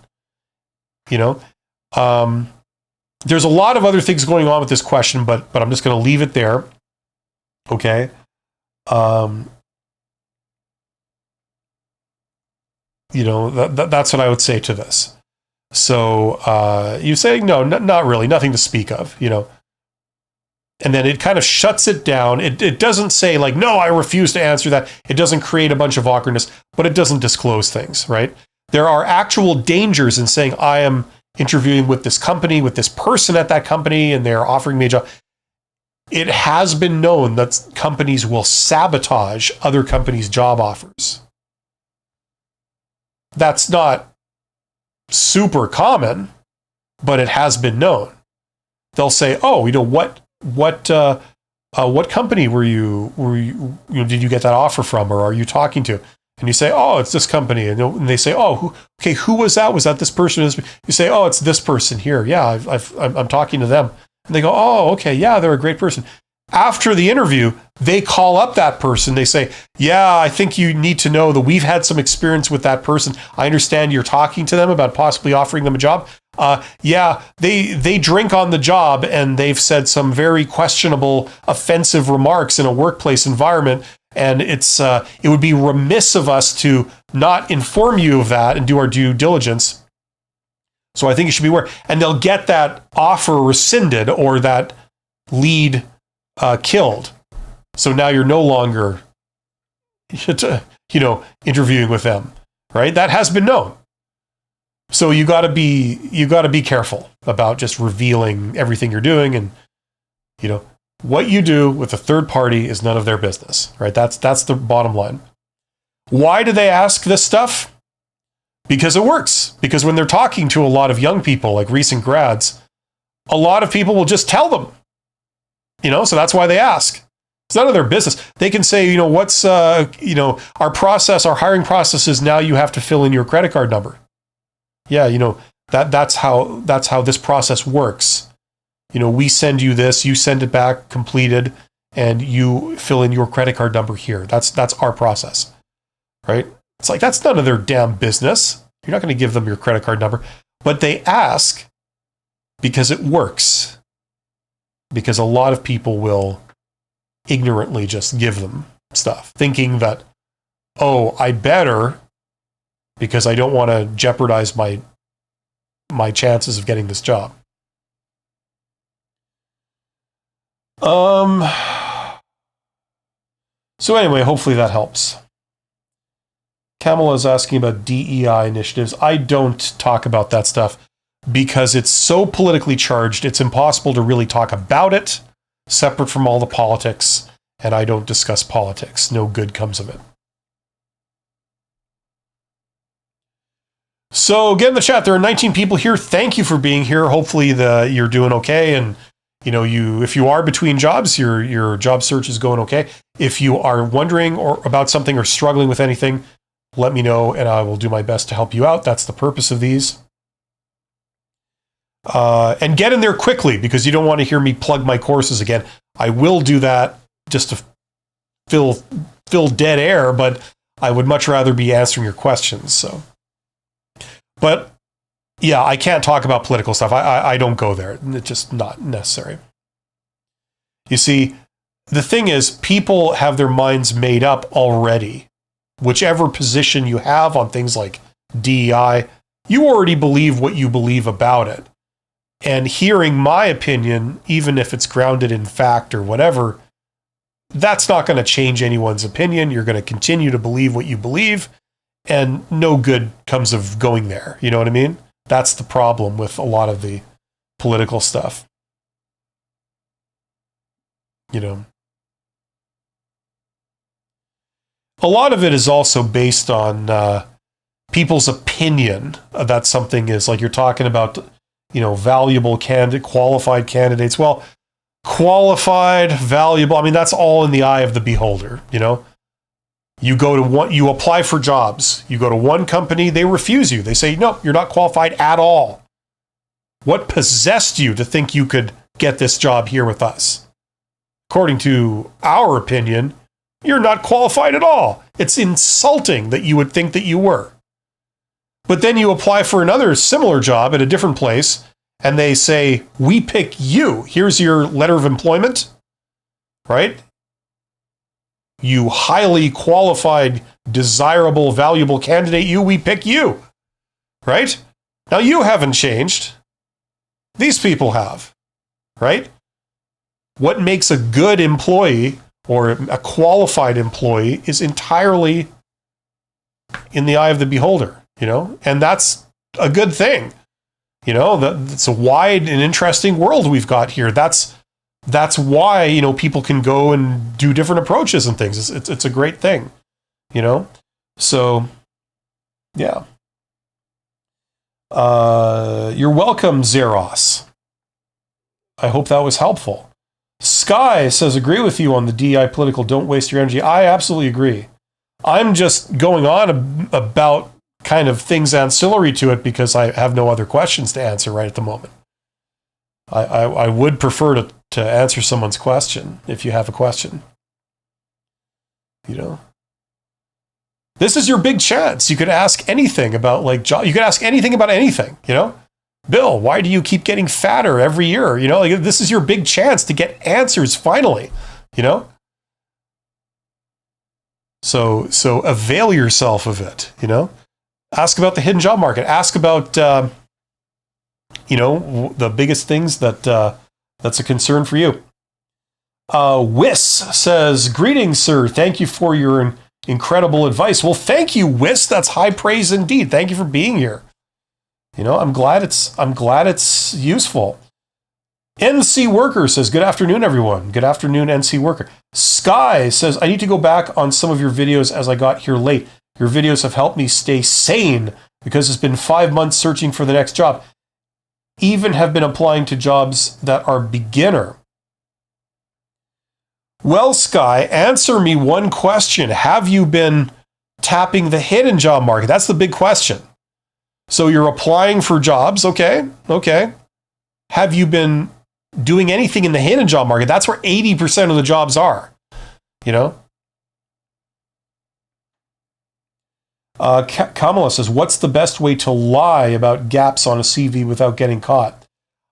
A: There's a lot of other things going on with this question, but I'm just going to leave it there. Okay. That's what I would say to this. So you say, no, not really, nothing to speak of, And then it kind of shuts it down. It doesn't say no, I refuse to answer that. It doesn't create a bunch of awkwardness, but it doesn't disclose things, right? There are actual dangers in saying I am interviewing with this company, with this person at that company, and they're offering me a job. It has been known that companies will sabotage other companies' job offers. That's not super common, but it has been known. They'll say, "Oh, what company were you did you get that offer from, or are you talking to?" And you say, "Oh, it's this company." And they say, "Oh, who was that? Was that this person?" You say, "Oh, it's this person here. Yeah, I'm talking to them." And they go, "Oh, okay, yeah, they're a great person." After the interview, they call up that person. They say, "Yeah, I think you need to know that we've had some experience with that person. I understand you're talking to them about possibly offering them a job. Yeah, they drink on the job and they've said some very questionable, offensive remarks in a workplace environment. And it would be remiss of us to not inform you of that and do our due diligence. So I think you should be aware." And they'll get that offer rescinded or that lead killed. So now you're no longer, interviewing with them, right? That has been known. So you got to be careful about just revealing everything you're doing, and what you do with a third party is none of their business, right? That's the bottom line. Why do they ask this stuff? Because it works. Because when they're talking to a lot of young people, like recent grads, a lot of people will just tell them, so that's why they ask. It's none of their business. They can say, what's, our hiring process is now you have to fill in your credit card number. Yeah, that's how this process works. We send you this, you send it back completed, and you fill in your credit card number here. That's our process, right? It's like, that's none of their damn business. You're not going to give them your credit card number. But they ask because it works. Because a lot of people will ignorantly just give them stuff, thinking that, oh, I better, because I don't want to jeopardize my chances of getting this job. So anyway, hopefully that helps. Kamala is asking about DEI initiatives. I don't talk about that stuff because it's so politically charged. It's impossible to really talk about it separate from all the politics, and I don't discuss politics. No good comes of it. So get in the chat. There are 19 people here. Thank you for being here. Hopefully you're doing okay, and if you are between jobs, your job search is going okay. If you are wondering about something or struggling with anything, let me know, and I will do my best to help you out. That's the purpose of these. And get in there quickly, because you don't want to hear me plug my courses again. I will do that just to fill dead air, but I would much rather be answering your questions. So, but yeah, I can't talk about political stuff. I don't go there. It's just not necessary. You see, the thing is, people have their minds made up already. Whichever position you have on things like DEI, you already believe what you believe about it. And hearing my opinion, even if it's grounded in fact or whatever, that's not going to change anyone's opinion. You're going to continue to believe what you believe, and no good comes of going there. You know what I mean? That's the problem with a lot of the political stuff. A lot of it is also based on people's opinion that something is, like you're talking about, valuable qualified candidates. Well, qualified, valuable, I mean, that's all in the eye of the beholder, You go to you apply for jobs. You go to one company, they refuse you. They say, no, you're not qualified at all. What possessed you to think you could get this job here with us? According to our opinion, you're not qualified at all. It's insulting that you would think that you were. But then you apply for another similar job at a different place, and they say, we pick you. Here's your letter of employment, right? You highly qualified, desirable, valuable candidate, we pick you, right? Now you haven't changed. These people have, right? What makes a good employee or a qualified employee is entirely in the eye of the beholder, and that's a good thing. It's a wide and interesting world we've got here. That's why, people can go and do different approaches and things. It's a great thing, So, yeah. You're welcome, Zeros. I hope that was helpful. Sky says, agree with you on the DEI political, don't waste your energy. I absolutely agree. I'm just going on about kind of things ancillary to it because I have no other questions to answer right at the moment. I would prefer to answer someone's question if you have a question. This is your big chance. You could ask anything about you could ask anything about anything, Bill, why do you keep getting fatter every year? This is your big chance to get answers finally, So avail yourself of it, Ask about the hidden job market. Ask about, the biggest things that's a concern for you. Wiss says, greetings, sir. Thank you for your incredible advice. Well, thank you, Wiss. That's high praise indeed. Thank you for being here. I'm glad it's useful. NC Worker says, good afternoon, everyone. Good afternoon, NC Worker. Sky says, I need to go back on some of your videos as I got here late. Your videos have helped me stay sane because it's been 5 months searching for the next job. Even have been applying to jobs that are beginner. Well, Sky, answer me one question. Have you been tapping the hidden job market? That's the big question. So you're applying for jobs. Okay. Have you been doing anything in the hidden job market? That's where 80% of the jobs are, you know? Kamala says, what's the best way to lie about gaps on a CV without getting caught?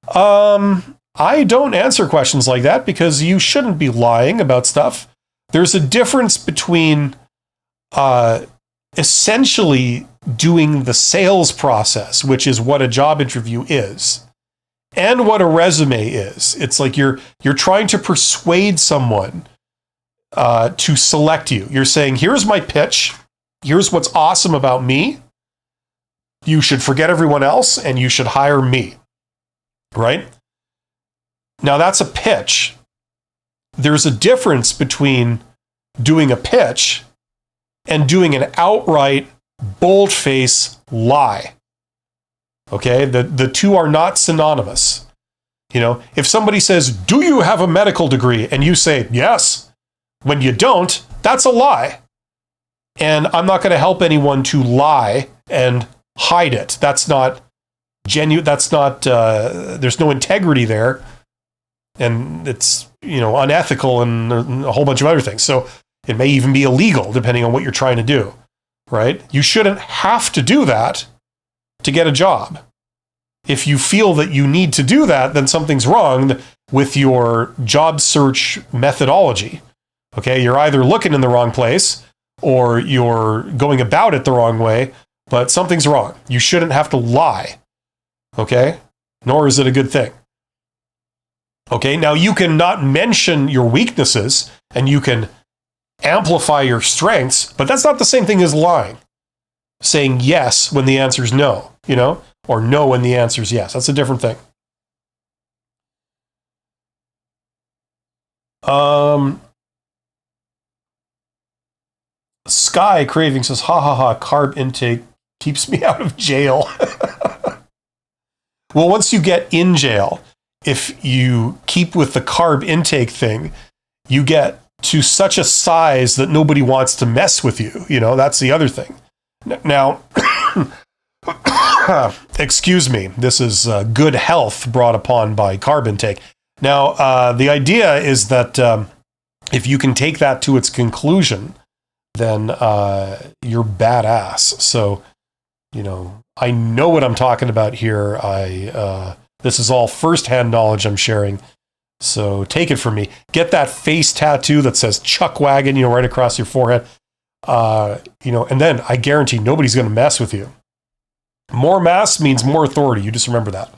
A: I don't answer questions like that because you shouldn't be lying about stuff. There's a difference between essentially doing the sales process, which is what a job interview is, and what a resume is. It's like you're trying to persuade someone to select you. You're saying, here's my pitch. Here's what's awesome about me. You should forget everyone else and you should hire me. Right? Now that's a pitch. There's a difference between doing a pitch and doing an outright bold-face lie. Okay? The two are not synonymous. You know, if somebody says, do you have a medical degree? And you say, yes, when you don't, that's a lie. And I'm not going to help anyone to lie and hide it. That's not genuine. That's not, there's no integrity there. And it's, you know, unethical and a whole bunch of other things. So it may even be illegal depending on what you're trying to do, right? You shouldn't have to do that to get a job. If you feel that you need to do that, then something's wrong with your job search methodology. Okay, you're either looking in the wrong place or you're going about it the wrong way, but something's wrong. You shouldn't have to lie, okay? Nor is it a good thing. Okay, now you can not mention your weaknesses and you can amplify your strengths, but that's not the same thing as lying. Saying yes when the answer is no, you know, or no when the answer is yes. That's a different thing. Sky Craving says, carb intake keeps me out of jail. Well, once you get in jail, if you keep with the carb intake thing, you get to such a size that nobody wants to mess with you. You know, that's the other thing. Now, excuse me, this is good health brought upon by carb intake. Now, the idea is that if you can take that to its conclusion, then you're badass. So, you know, I know what I'm talking about here. This is all firsthand knowledge I'm sharing. So take it from me. Get that face tattoo that says Chuck Wagon, you know, right across your forehead. You know, and then I guarantee nobody's going to mess with you. More mass means more authority. You just remember that.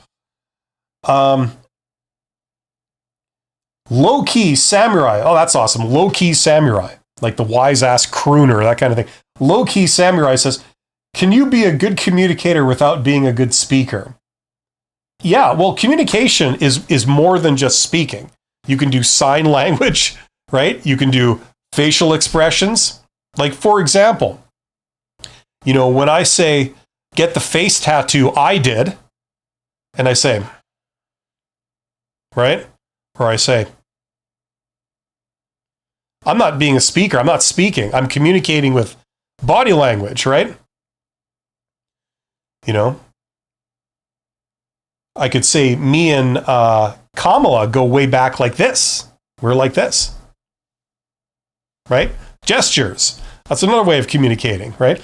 A: Low-key samurai. Oh, that's awesome. Low-key samurai. Like the wise-ass crooner, that kind of thing. Low-key samurai says, can you be a good communicator without being a good speaker? Yeah, well, communication is more than just speaking. You can do sign language, right? You can do facial expressions. Like, for example, you know, when I say, get the face tattoo I did, and I say, right? Or I say, I'm not being a speaker. I'm not speaking. I'm communicating with body language, right? You know, I could say me and Kamala go way back like this. We're like this, right? Gestures. That's another way of communicating, right?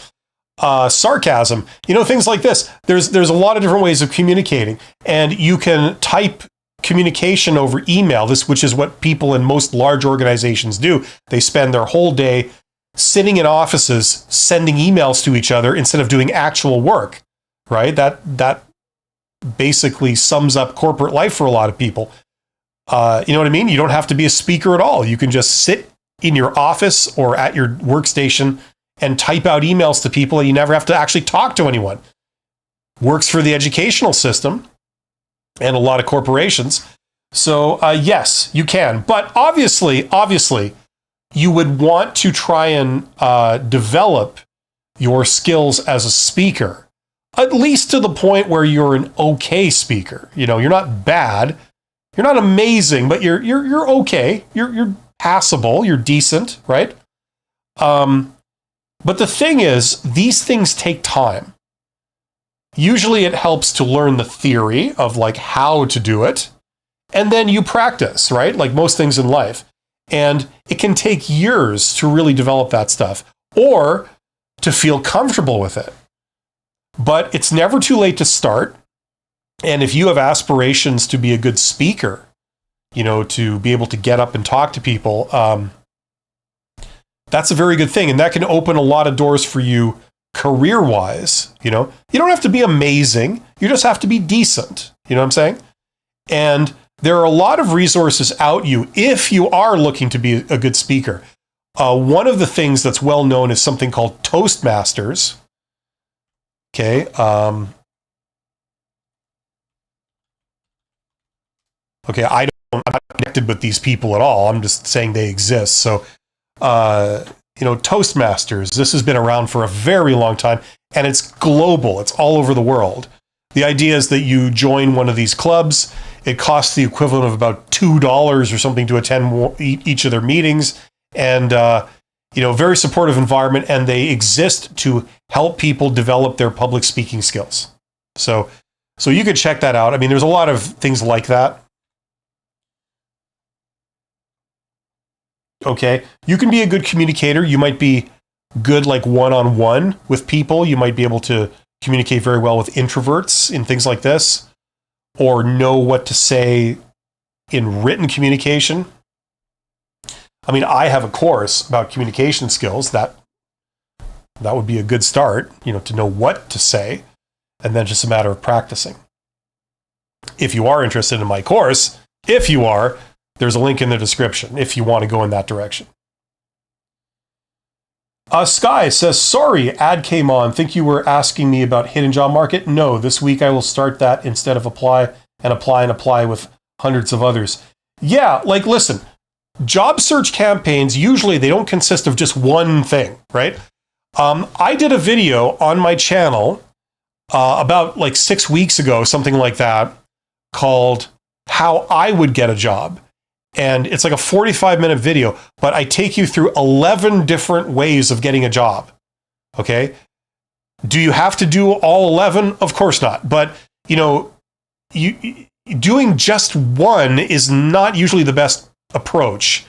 A: Sarcasm. You know, things like this. There's a lot of different ways of communicating, and you can type communication over email, which is what people in most large organizations do. They spend their whole day sitting in offices sending emails to each other instead of doing actual work, right? That basically sums up corporate life for a lot of people. You know what I mean? You don't have to be a speaker at all. You can just sit in your office or at your workstation and type out emails to people, and you never have to actually talk to anyone. Works for the educational system and a lot of corporations. So yes, you can. But obviously, you would want to try and develop your skills as a speaker, at least to the point where you're an okay speaker. You know, you're not bad, you're not amazing, but you're okay. You're passable, you're decent, right? But the thing is, these things take time. Usually it helps to learn the theory of like how to do it, and then you practice, right? Like most things in life. And it can take years to really develop that stuff or to feel comfortable with it. But it's never too late to start. And if you have aspirations to be a good speaker, you know, to be able to get up and talk to people, that's a very good thing. And that can open a lot of doors for you career-wise. You know, you don't have to be amazing. You just have to be decent. You know what I'm saying? And there are a lot of resources out you if you are looking to be a good speaker. One of the things that's well known is something called Toastmasters. Okay. Okay, I'm not connected with these people at all. I'm just saying they exist. So, you know, Toastmasters, this has been around for a very long time, and it's global. It's all over the world. The idea is that you join one of these clubs. It costs the equivalent of about $2 or something to attend each of their meetings. And, you know, very supportive environment, and they exist to help people develop their public speaking skills. So you could check that out. I mean, there's a lot of things like that. Okay. You can be a good communicator. You might be good like one-on-one with people. You might be able to communicate very well with introverts in things like this, or know what to say in written communication. I mean, I have a course about communication skills. That would be a good start, you know, to know what to say, and then just a matter of practicing. If you are interested in my course, if you are, there's a link in the description if you want to go in that direction. Sky says, sorry, ad came on. Think you were asking me about hidden job market? No, this week I will start that instead of apply with hundreds of others. Yeah, like listen, job search campaigns, usually they don't consist of just one thing, right? I did a video on my channel about like 6 weeks ago, something like that, called How I Would Get a Job. And it's like a 45-minute video, but I take you through 11 different ways of getting a job. Okay? Do you have to do all 11? Of course not. But, you know, doing just one is not usually the best approach.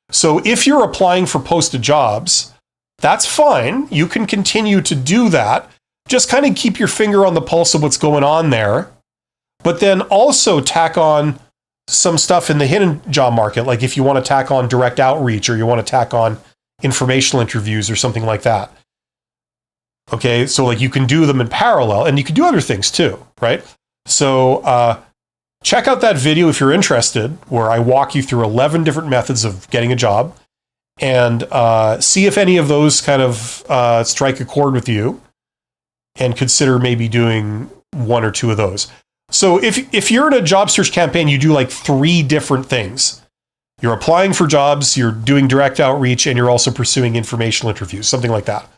A: So if you're applying for posted jobs, that's fine. You can continue to do that. Just kind of keep your finger on the pulse of what's going on there. But then also tack on some stuff in the hidden job market, like if you want to tack on direct outreach, or you want to tack on informational interviews or something like that. Okay, so like you can do them in parallel, and you can do other things too, right? So check out that video if you're interested, where I walk you through 11 different methods of getting a job, and see if any of those kind of strike a chord with you, and consider maybe doing one or two of those. So if you're in a job search campaign, you do like 3 different things. You're applying for jobs, you're doing direct outreach, and you're also pursuing informational interviews, something like that.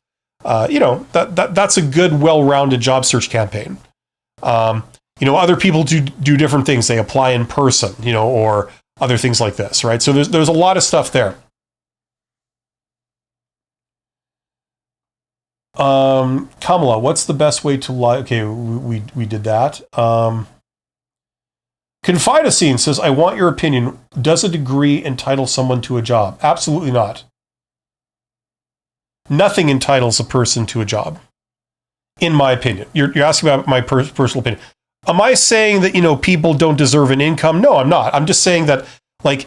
A: You know, that's a good, well-rounded job search campaign. You know, other people do different things. They apply in person, you know, or other things like this, right? So there's a lot of stuff there. Kamala, what's the best way to lie? Okay, we did that. Confidacine says, I want your opinion. Does a degree entitle someone to a job? Absolutely not. Nothing entitles a person to a job, in my opinion. You're asking about my personal opinion. Am I saying that, you know, people don't deserve an income? No, I'm not. I'm just saying that, like,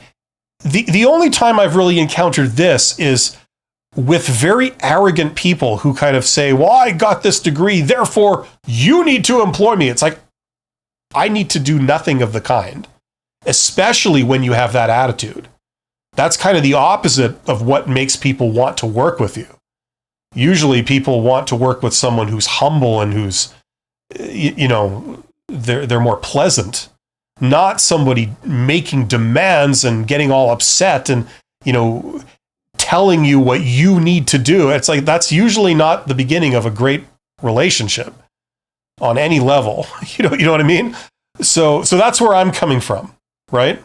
A: the only time I've really encountered this is with very arrogant people who kind of say, well, I got this degree, therefore you need to employ me. It's like, I need to do nothing of the kind, especially when you have that attitude. That's kind of the opposite of what makes people want to work with you. Usually people want to work with someone who's humble and who's, you know, they're more pleasant, not somebody making demands and getting all upset and, you know, telling you what you need to do. It's like, that's usually not the beginning of a great relationship on any level. You know what I mean? So that's where I'm coming from, right?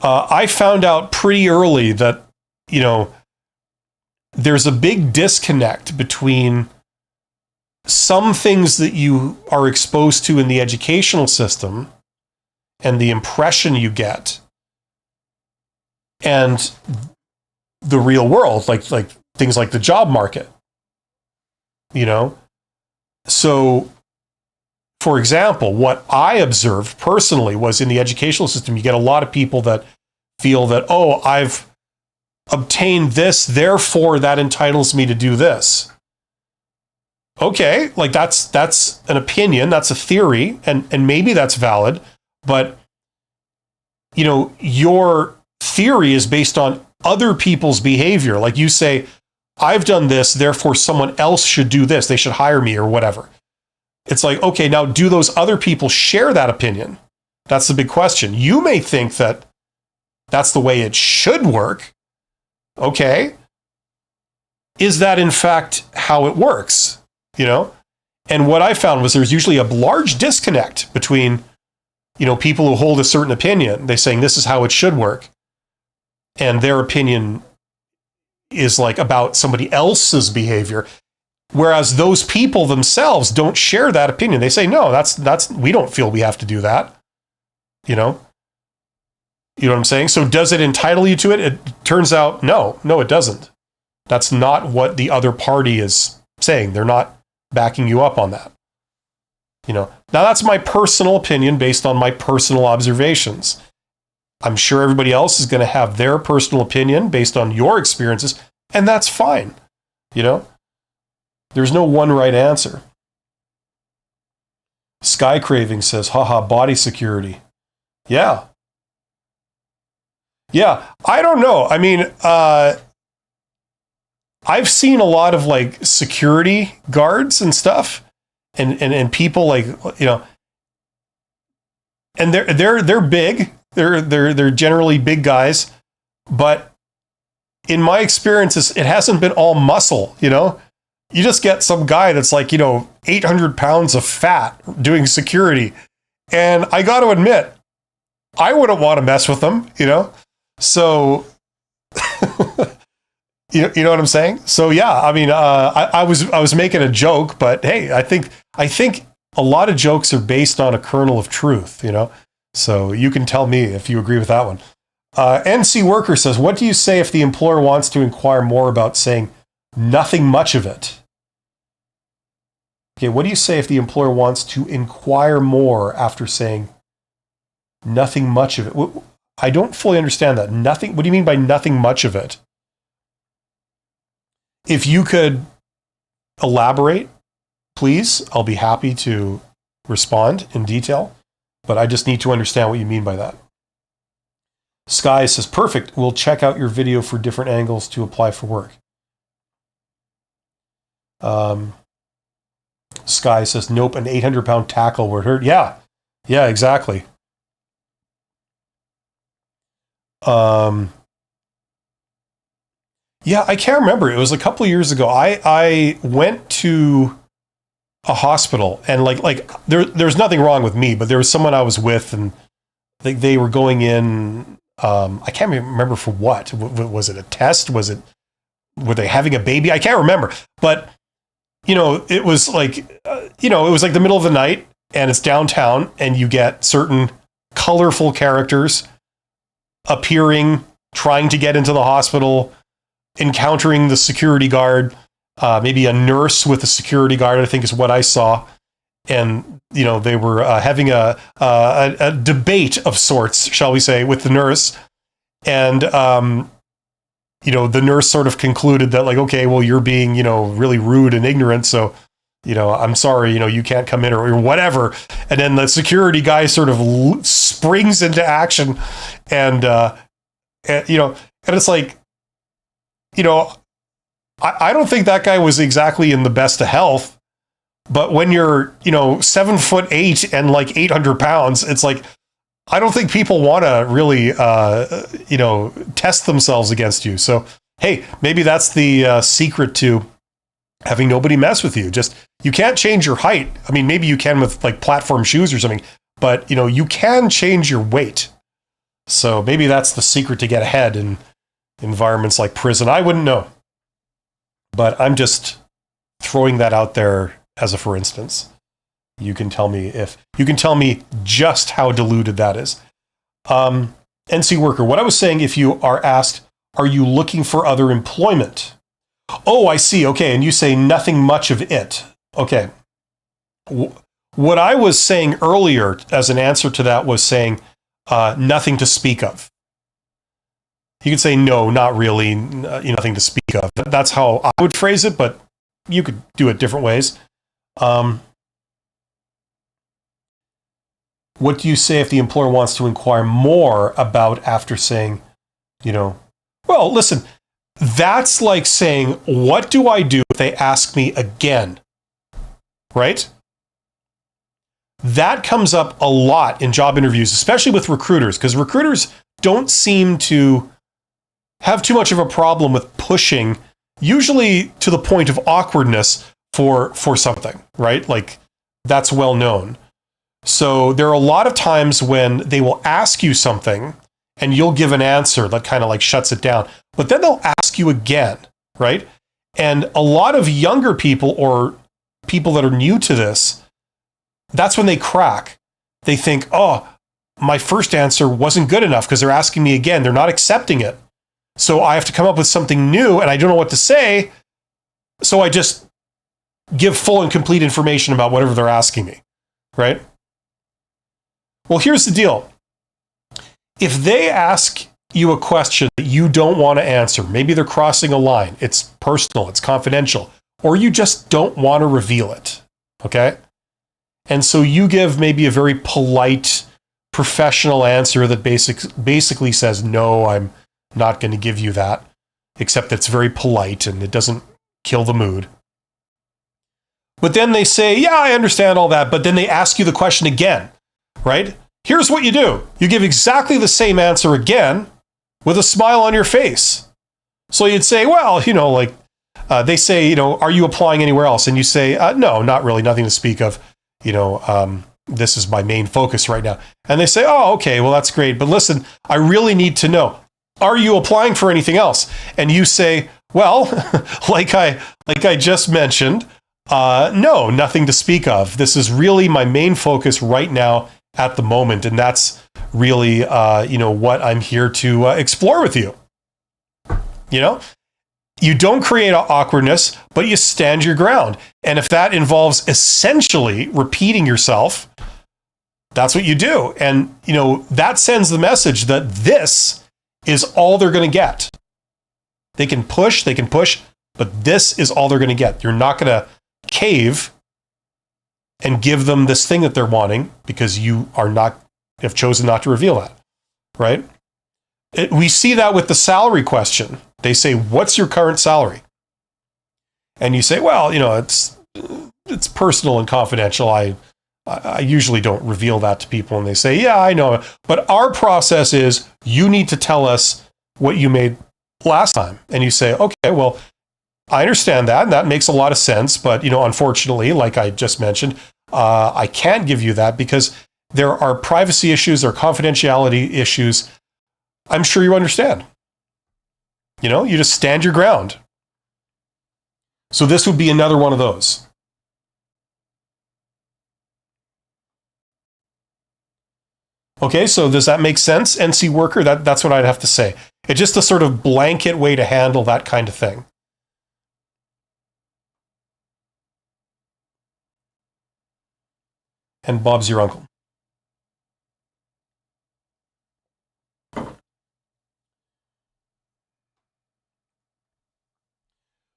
A: I found out pretty early that, there's a big disconnect between some things that you are exposed to in the educational system and the impression you get and the real world, like things like the job market, So, for example, what I observed personally was in the educational system, you get a lot of people that feel that, oh, I've obtained this, therefore that entitles me to do this. Okay, like that's an opinion, that's a theory, and maybe that's valid, but your theory is based on other people's behavior. Like you say, I've done this, therefore someone else should do this, they should hire me or whatever. It's like, okay, now do those other people share that opinion? That's the big question. You may think that that's the way it should work. Okay. Is that in fact how it works? And what I found was there's usually a large disconnect between, people who hold a certain opinion. They're saying this is how it should work. And their opinion is like about somebody else's behavior. Whereas those people themselves don't share that opinion. They say, no, that's we don't feel we have to do that. You know what I'm saying? So does it entitle you to it? It turns out, no, it doesn't. That's not what the other party is saying. They're not backing you up on that. Now that's my personal opinion based on my personal observations. I'm sure everybody else is going to have their personal opinion based on your experiences, and that's fine. There's no one right answer. Sky Craving says, haha, body security. Yeah. I don't know. I mean, I've seen a lot of like security guards and stuff, and people like, and they're big. They're generally big guys, but in my experiences, it hasn't been all muscle. You just get some guy that's like 800 pounds of fat doing security, and I got to admit, I wouldn't want to mess with them. So. You know what I'm saying? So yeah, I mean, I was making a joke, but hey, I think a lot of jokes are based on a kernel of truth. So you can tell me if you agree with that one. NC Worker says, what do you say if the employer wants to inquire more about saying nothing much of it? Okay, what do you say if the employer wants to inquire more after saying nothing much of it? I don't fully understand that. Nothing. What do you mean by nothing much of it? If you could elaborate, please, I'll be happy to respond in detail, but I just need to understand what you mean by that. Sky says, perfect. We'll check out your video for different angles to apply for work. Sky says, nope, an 800-pound tackle would hurt. Yeah, exactly. Yeah, I can't remember. It was a couple of years ago. I went to a hospital, and like there's nothing wrong with me, but there was someone I was with, and they were going in. I can't remember for what. Was it a test? Were they having a baby? I can't remember. But it was like it was like the middle of the night, and it's downtown, and you get certain colorful characters appearing, trying to get into the hospital, encountering the security guard, maybe a nurse with a security guard, I think is what I saw. And, they were having a debate of sorts, shall we say, with the nurse. And, the nurse sort of concluded that like, okay, well, you're being, really rude and ignorant. So, I'm sorry, you can't come in or whatever. And then the security guy sort of springs into action and it's like, I don't think that guy was exactly in the best of health, but when you're, 7'8" and like 800 pounds, it's like, I don't think people want to really, test themselves against you. So, hey, maybe that's the secret to having nobody mess with you. Just, you can't change your height. I mean, maybe you can with like platform shoes or something, but you can change your weight. So maybe that's the secret to get ahead in environments like prison. I wouldn't know, but I'm just throwing that out there as a for instance. You can tell me just how diluted that is. NC worker, what I was saying, if you are asked, are you looking for other employment? Oh, I see. Okay. And you say nothing much of it. Okay. What I was saying earlier as an answer to that was saying nothing to speak of. You could say, no, not really, nothing to speak of. That's how I would phrase it, but you could do it different ways. What do you say if the employer wants to inquire more about after saying, well, listen, that's like saying, what do I do if they ask me again? Right? That comes up a lot in job interviews, especially with recruiters, because recruiters don't seem to have too much of a problem with pushing, usually to the point of awkwardness for something, right? Like, that's well known. So there are a lot of times when they will ask you something and you'll give an answer that kind of like shuts it down, but then they'll ask you again, right? And a lot of younger people or people that are new to this, that's when they crack. They think, oh, my first answer wasn't good enough because they're asking me again. They're not accepting it. So I have to come up with something new and I don't know what to say. So I just give full and complete information about whatever they're asking me, right? Well, here's the deal. If they ask you a question that you don't want to answer, maybe they're crossing a line, it's personal, it's confidential, or you just don't want to reveal it, okay? And so you give maybe a very polite, professional answer that basically says, no, I'm not going to give you that, except it's very polite and it doesn't kill the mood. But then they say, yeah, I understand all that, but then they ask you the question again. Right? Here's what you do. You give exactly the same answer again with a smile on your face. So you'd say, well, they say, are you applying anywhere else? And you say, no, not really, nothing to speak of. This is my main focus right now. And they say, oh, okay, well, that's great. But listen, I really need to know, are you applying for anything else? And you say, well, like I just mentioned, no, nothing to speak of. This is really my main focus right now at the moment. And that's really, what I'm here to explore with you. You don't create awkwardness, but you stand your ground. And if that involves essentially repeating yourself, that's what you do. And, that sends the message that this is all they're going to get. They can push, but this is all they're going to get. You're not going to cave and give them this thing that they're wanting because you have chosen not to reveal that, right? We see that with the salary question. They say, what's your current salary? And you say, well, it's personal and confidential. I usually don't reveal that to people. And they say, yeah, I know. But our process is you need to tell us what you made last time. And you say, okay, well, I understand that, and that makes a lot of sense. But, unfortunately, like I just mentioned, I can't give you that because there are privacy issues or confidentiality issues. I'm sure you understand. You just stand your ground. So this would be another one of those. Okay, so does that make sense, NC worker? That's what I'd have to say. It's just a sort of blanket way to handle that kind of thing. And Bob's your uncle.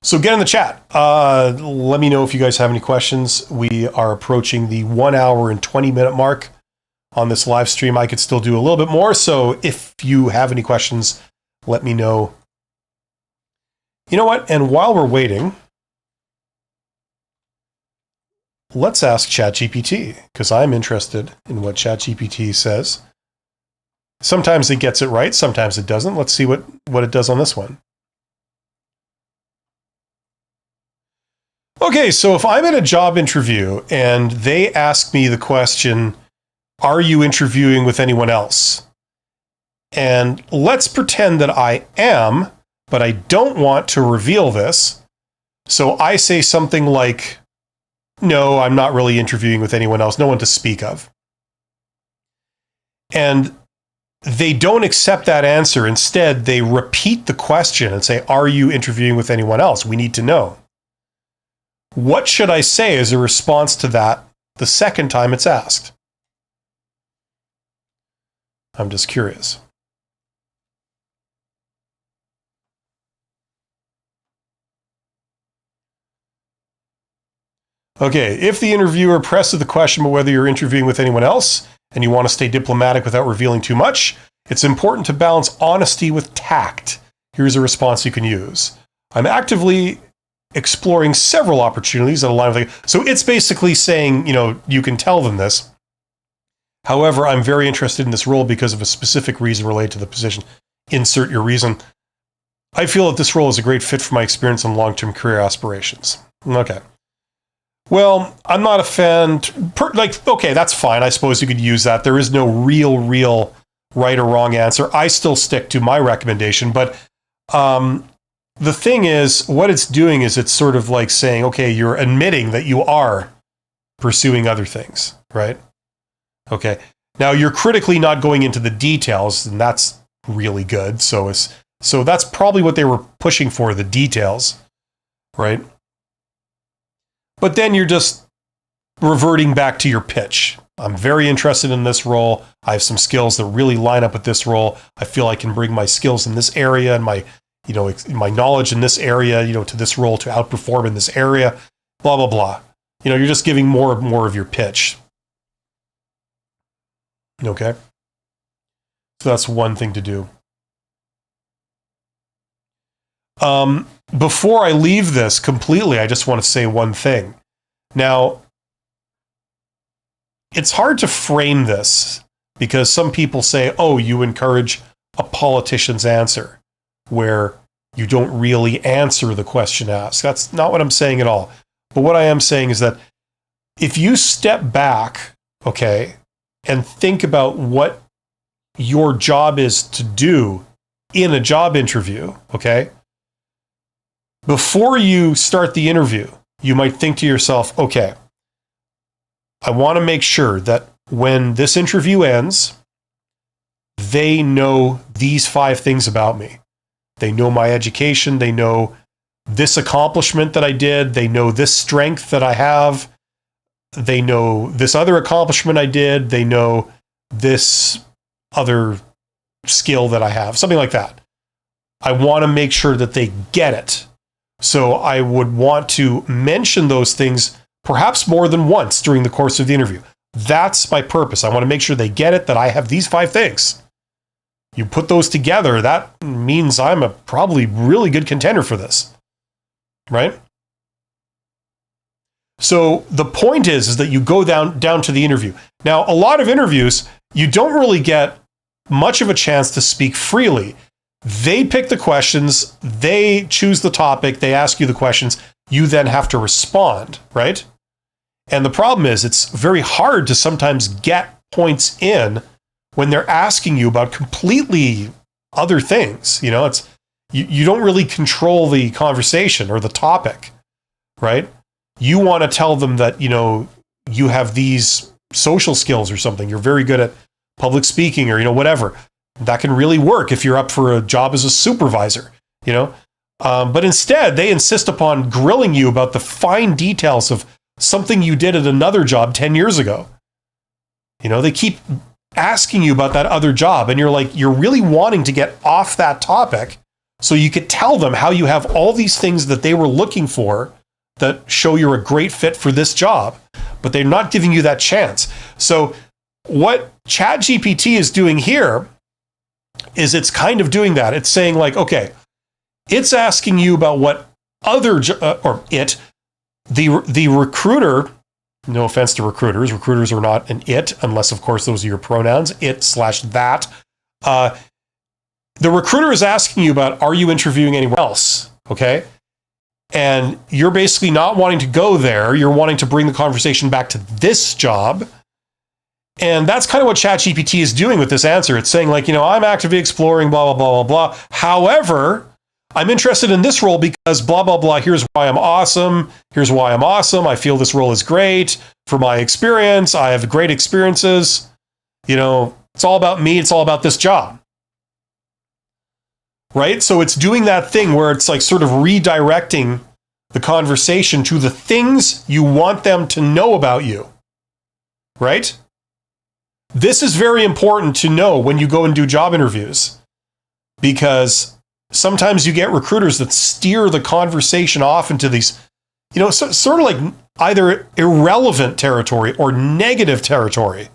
A: So get in the chat. Let me know if you guys have any questions. We are approaching the 1 hour and 20 minute mark on this live stream. I could still do a little bit more. So if you have any questions, let me know. You know what? And while we're waiting, let's ask ChatGPT, because I'm interested in what ChatGPT says. Sometimes it gets it right, sometimes it doesn't. Let's see what it does on this one. Okay, so if I'm in a job interview and they ask me the question, are you interviewing with anyone else? And let's pretend that I am, but I don't want to reveal this. So I say something like, no, I'm not really interviewing with anyone else, no one to speak of. And they don't accept that answer. Instead, they repeat the question and say, are you interviewing with anyone else? We need to know. What should I say as a response to that the second time it's asked? I'm just curious. Okay, if the interviewer presses the question about whether you're interviewing with anyone else and you want to stay diplomatic without revealing too much, it's important to balance honesty with tact. Here's a response you can use. I'm actively exploring several opportunities that align with it. So it's basically saying, you can tell them this. However, I'm very interested in this role because of a specific reason related to the position. Insert your reason. I feel that this role is a great fit for my experience and long-term career aspirations. Okay. Well, I'm not a fan. Okay, that's fine. I suppose you could use that. There is no real right or wrong answer. I still stick to my recommendation. But the thing is, what it's doing is it's sort of like saying, okay, you're admitting that you are pursuing other things, right? Okay. Now, you're critically not going into the details, and that's really good. So that's probably what they were pushing for, the details, right? But then you're just reverting back to your pitch. I'm very interested in this role. I have some skills that really line up with this role. I feel I can bring my skills in this area and my knowledge in this area, to this role to outperform in this area, blah, blah, blah. You're just giving more of your pitch. Okay. So that's one thing to do. Before I leave this completely, I just want to say one thing. Now, it's hard to frame this because some people say, oh, you encourage a politician's answer, where you don't really answer the question asked. That's not what I'm saying at all. But what I am saying is that if you step back, okay, and think about what your job is to do in a job interview, okay, before you start the interview, you might think to yourself, okay, I want to make sure that when this interview ends, they know these 5 things about me. They know my education. They know this accomplishment that I did. They know this strength that I have. They know this other accomplishment I did. They know this other skill that I have, something like that. I want to make sure that they get it. So I would want to mention those things perhaps more than once during the course of the interview. That's my purpose. I want to make sure they get it, that I have these 5 things. You put those together, that means I'm a probably really good contender for this, right? So the point is that you go down to the interview. Now, a lot of interviews, you don't really get much of a chance to speak freely. They pick the questions, they choose the topic, they ask you the questions, you then have to respond, right? And the problem is it's very hard to sometimes get points in when they're asking you about completely other things. It's you don't really control the conversation or the topic, right? You want to tell them that, you have these social skills or something. You're very good at public speaking or, whatever. That can really work if you're up for a job as a supervisor, But instead, they insist upon grilling you about the fine details of something you did at another job 10 years ago. They keep asking you about that other job, and you're really wanting to get off that topic so you could tell them how you have all these things that they were looking for that show you're a great fit for this job, but they're not giving you that chance. So what ChatGPT is doing here is it's kind of doing that. It's saying okay, it's asking you about what other, the recruiter, no offense to recruiters are not an it, unless of course those are your pronouns, it/that. Uh, the recruiter is asking you about, are you interviewing anywhere else? Okay. And you're basically not wanting to go there. You're wanting to bring the conversation back to this job. And that's kind of what ChatGPT is doing with this answer. It's saying like, I'm actively exploring blah, blah, blah, blah, blah. However, I'm interested in this role because blah, blah, blah. Here's why I'm awesome. Here's why I'm awesome. I feel this role is great for my experience. I have great experiences. It's all about me. It's all about this job. Right? So it's doing that thing where it's like sort of redirecting the conversation to the things you want them to know about you. Right? This is very important to know when you go and do job interviews, because sometimes you get recruiters that steer the conversation off into these, sort of like either irrelevant territory or negative territory.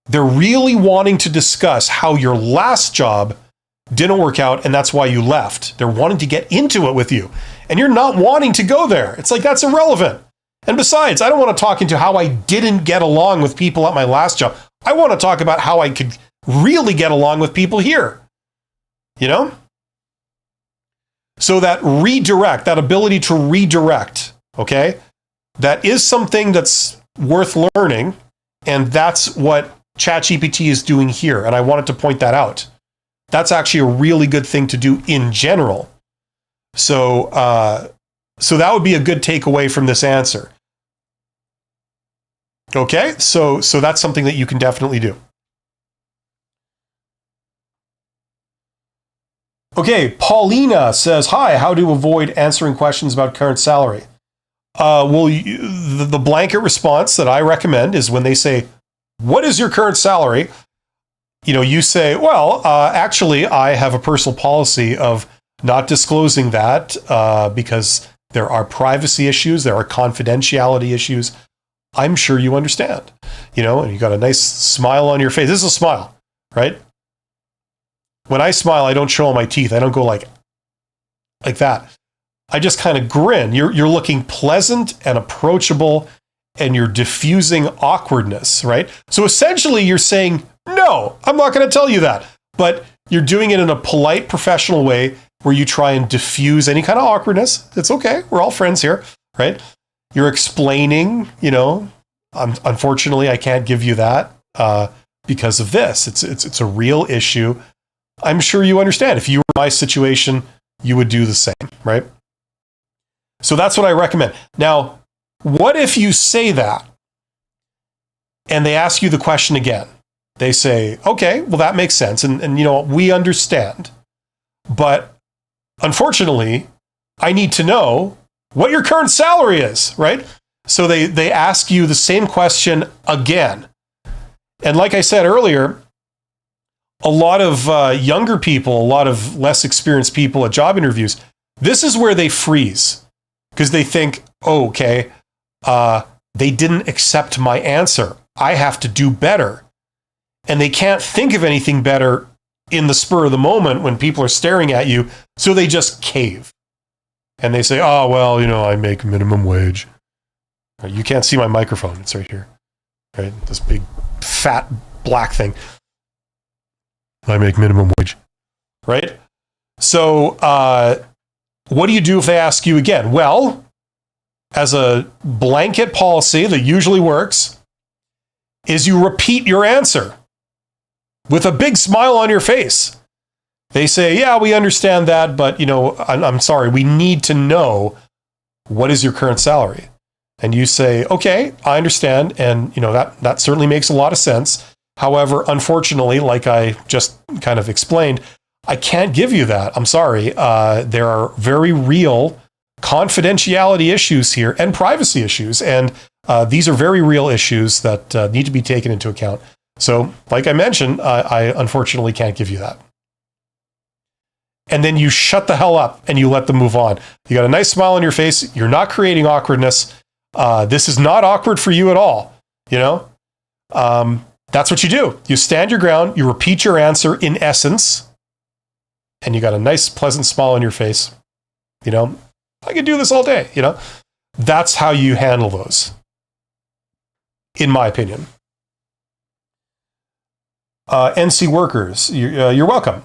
A: They're really wanting to discuss how your last job didn't work out and that's why you left. They're wanting to get into it with you, and you're not wanting to go there. It's like, that's irrelevant. And besides, I don't want to talk into how I didn't get along with people at my last job. I want to talk about how I could really get along with people here. So that redirect, that ability to redirect, okay, that is something that's worth learning. And that's what ChatGPT is doing here. And I wanted to point that out. That's actually a really good thing to do in general. So that would be a good takeaway from this answer. Okay, so that's something that you can definitely do. Okay, Paulina says, hi, how to avoid answering questions about current salary? The blanket response that I recommend is when they say, what is your current salary? You say, well, actually, I have a personal policy of not disclosing that because there are privacy issues, there are confidentiality issues. I'm sure you understand, and you got a nice smile on your face. This is a smile, right? When I smile, I don't show my teeth. I don't go like that. I just kind of grin. You're looking pleasant and approachable, and you're diffusing awkwardness, right? So essentially you're saying, no, I'm not going to tell you that. But you're doing it in a polite, professional way where you try and diffuse any kind of awkwardness. It's okay. We're all friends here, right? You're explaining, unfortunately, I can't give you that because of this. It's a real issue. I'm sure you understand. If you were in my situation, you would do the same, right? So that's what I recommend. Now, what if you say that and they ask you the question again? They say, okay, well, that makes sense. And we understand. But unfortunately, I need to know what your current salary is, right? So they ask you the same question again. And like I said earlier, a lot of younger people, a lot of less experienced people at job interviews, this is where they freeze because they think, oh, okay, they didn't accept my answer. I have to do better. And they can't think of anything better in the spur of the moment when people are staring at you. So they just cave. And they say, oh, well, I make minimum wage. You can't see my microphone. It's right here. Right? This big, fat, black thing. I make minimum wage. Right? So what do you do if they ask you again? Well, as a blanket policy that usually works, is you repeat your answer with a big smile on your face. They say, yeah, we understand that, but, I'm sorry, we need to know what is your current salary. And you say, okay, I understand. And, that certainly makes a lot of sense. However, unfortunately, like I just kind of explained, I can't give you that. I'm sorry. There are very real confidentiality issues here and privacy issues. And these are very real issues that need to be taken into account. So, like I mentioned, I unfortunately can't give you that. And then you shut the hell up and you let them move on. You got a nice smile on your face. You're not creating awkwardness. This is not awkward for you at all. That's what you do. You stand your ground. You repeat your answer in essence. And you got a nice, pleasant smile on your face. I could do this all day. That's how you handle those, in my opinion. NC Workers, you're welcome.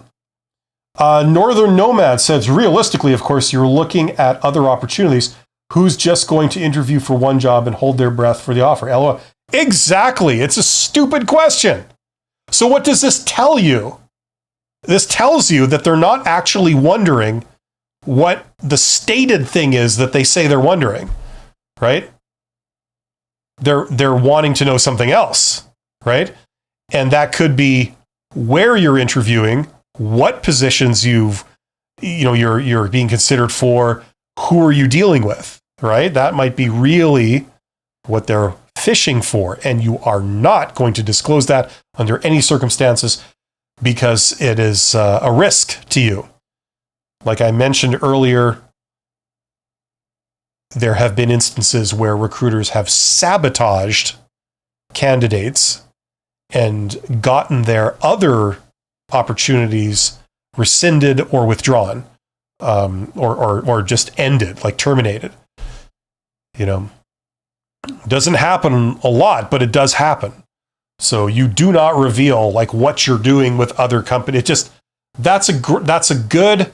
A: Northern Nomad says, realistically, of course, you're looking at other opportunities. Who's just going to interview for one job and hold their breath for the offer? LOL. Exactly. It's a stupid question. So what does this tell you? This tells you that they're not actually wondering what the stated thing is that they say they're wondering, right? They're wanting to know something else, right? And that could be where you're interviewing, what positions you're being considered for, who are you dealing with, right? That might be really what they're fishing for, and you are not going to disclose that under any circumstances because it is a risk to you. Like I mentioned earlier, there have been instances where recruiters have sabotaged candidates and gotten their other opportunities rescinded or withdrawn, or just ended, like terminated. Doesn't happen a lot, but it does happen. So you do not reveal like what you're doing with other companies. That's a good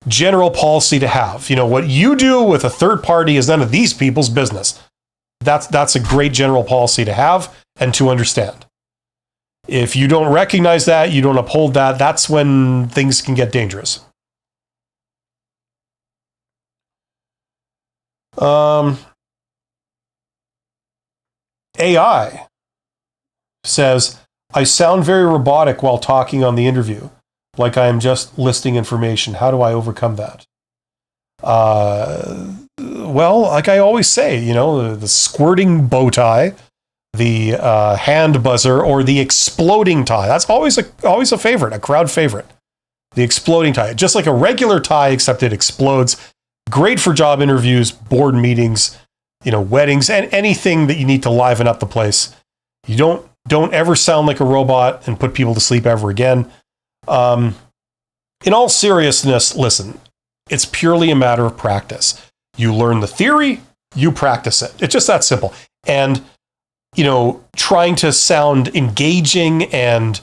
A: general policy to have. What you do with a third party is none of these people's business. That's a great general policy to have and to understand. If you don't recognize that, you don't uphold that, that's when things can get dangerous. AI says, I sound very robotic while talking on the interview, like I am just listing information. How do I overcome that? Well, like I always say, the squirting bow tie, the hand buzzer, or the exploding tie. That's always a favorite, a crowd favorite. The exploding tie, just like a regular tie, except it explodes. Great for job interviews, board meetings, weddings, and anything that you need to liven up the place. You don't ever sound like a robot and put people to sleep ever again. In all seriousness, listen, it's purely a matter of practice. You learn the theory, you practice it. It's just that simple. And, trying to sound engaging and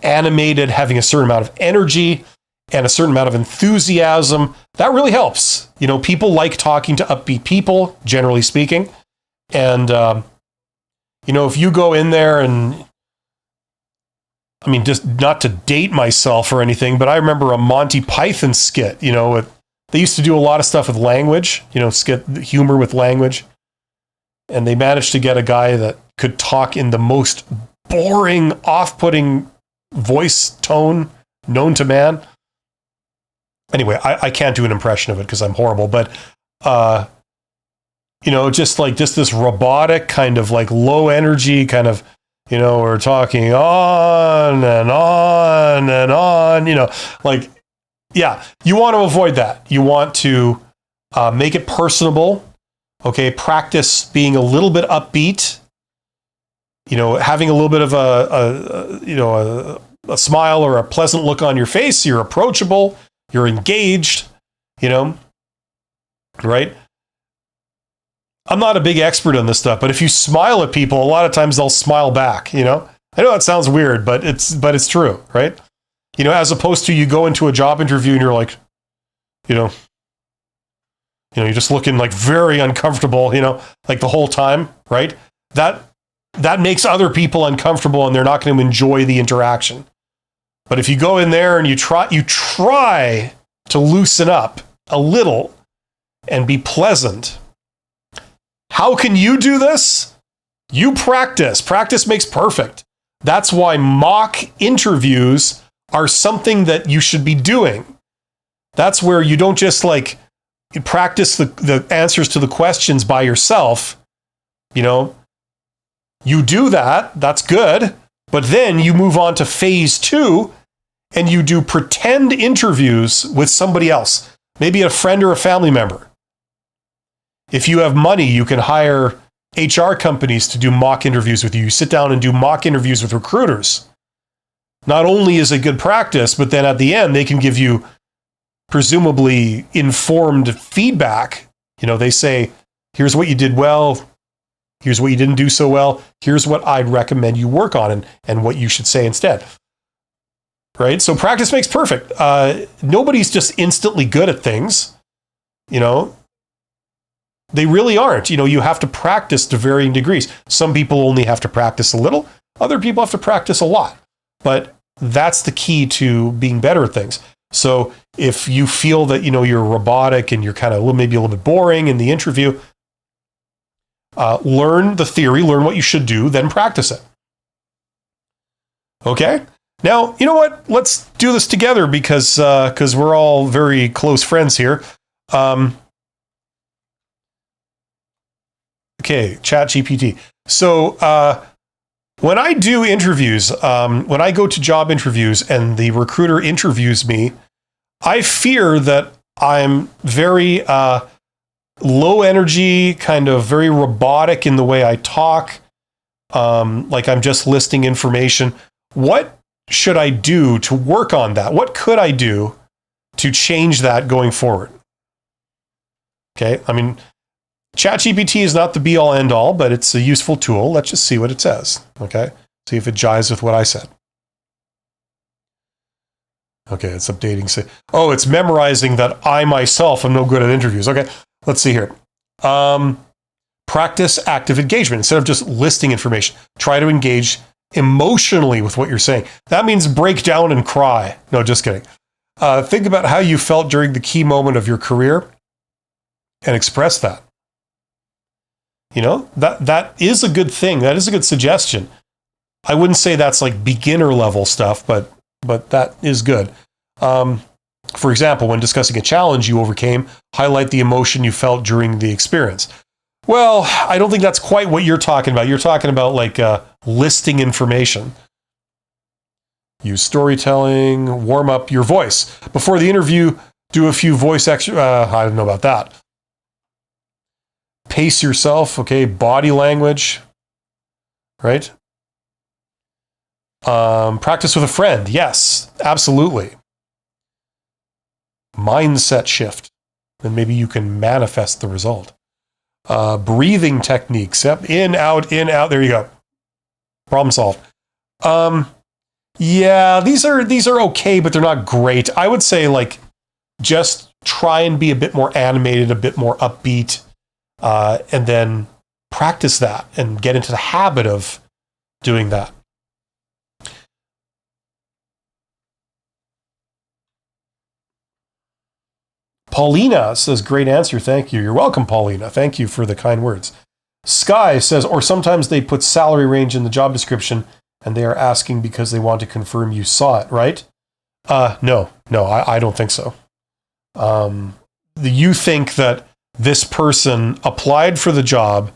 A: animated, having a certain amount of energy and a certain amount of enthusiasm, that really helps. People like talking to upbeat people, generally speaking. And, if you go in there and, just not to date myself or anything, but I remember a Monty Python skit, they used to do a lot of stuff with language, skit humor with language. And they managed to get a guy that could talk in the most boring, off-putting voice tone known to man. Anyway, I can't do an impression of it because I'm horrible, but, just this robotic kind of like low energy kind of, we're talking on and on and on, yeah, you want to avoid that. You want to make it personable. Okay, practice being a little bit upbeat, having a little bit of a smile or a pleasant look on your face. You're approachable. You're engaged, right? I'm not a big expert on this stuff, but if you smile at people, a lot of times they'll smile back, I know that sounds weird, but it's true, right? As opposed to you go into a job interview and you're like, you're just looking like very uncomfortable, like the whole time, right? That makes other people uncomfortable and they're not going to enjoy the interaction. But if you go in there and you try to loosen up a little and be pleasant, how can you do this? You practice. Practice makes perfect. That's why mock interviews are something that you should be doing. That's where you don't just you practice the answers to the questions by yourself. You do that. That's good. But then you move on to phase 2 and you do pretend interviews with somebody else, maybe a friend or a family member. If you have money, you can hire HR companies to do mock interviews with you. You sit down and do mock interviews with recruiters. Not only is it good practice, but then at the end, they can give you presumably informed feedback. They say, here's what you did well. Here's what you didn't do so well. Here's what I'd recommend you work on and what you should say instead. right? So practice makes perfect. Nobody's just instantly good at things, you know. They really aren't. You know, you have to practice to varying degrees. Some people only have to practice a little. Other people have to practice a lot. But that's the key to being better at things. So if you feel that, you know, you're robotic and you're kind of maybe a little bit boring in the interview, learn the theory, learn what you should do, then practice it. Okay? Now, you know what? Let's do this together because we're all very close friends here. Okay, ChatGPT. So when I do interviews, when I go to job interviews and the recruiter interviews me, I fear that I'm very low energy, kind of very robotic in the way I talk, like I'm just listing information. What should I do to work on that? What could I do to change that going forward? Okay, I mean, ChatGPT is not the be-all, end-all, but it's a useful tool. Let's just see what it says, okay? See if it jives with what I said. Okay, it's updating. Oh, it's memorizing that I myself am no good at interviews. Okay, let's see here. Practice active engagement. Instead of just listing information, try to engage emotionally with what you're saying. That means break down and cry. No, just kidding. Think about how you felt during the key moment of your career and express that. You know, that is a good thing. That is a good suggestion. I wouldn't say that's like beginner level stuff, but that is good. For example, when discussing a challenge you overcame, highlight the emotion you felt during the experience. Well, I don't think that's quite what you're talking about. You're talking about like listing information. Use storytelling, warm up your voice. Before the interview, do a few voice I don't know about that. Pace yourself, okay? Body language, right? Practice with a friend. Yes, absolutely. Mindset shift. Then maybe you can manifest the result. Breathing techniques. Yep. In, out, in, out. There you go. Problem solved. Yeah, these are okay, but they're not great. I would say like just try and be a bit more animated, a bit more upbeat, and then practice that and get into the habit of doing that. Paulina says, great answer. Thank you. You're welcome, Paulina. Thank you for the kind words. Sky says, or sometimes they put salary range in the job description and they are asking because they want to confirm you saw it, right? No, I don't think so. You think that this person applied for the job,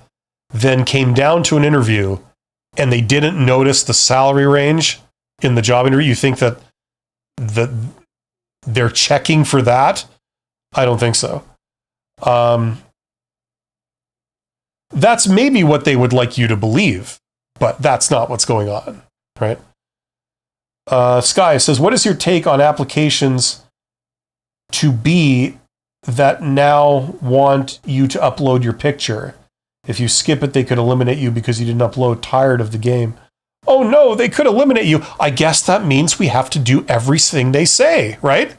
A: then came down to an interview and they didn't notice the salary range in the job interview. You think that they're checking for that? I don't think so. That's maybe what they would like you to believe, but that's not what's going on, right? Sky says, what is your take on applications to be that now want you to upload your picture? If you skip it, they could eliminate you because you didn't upload, tired of the game. Oh no, they could eliminate you. I guess that means we have to do everything they say, right?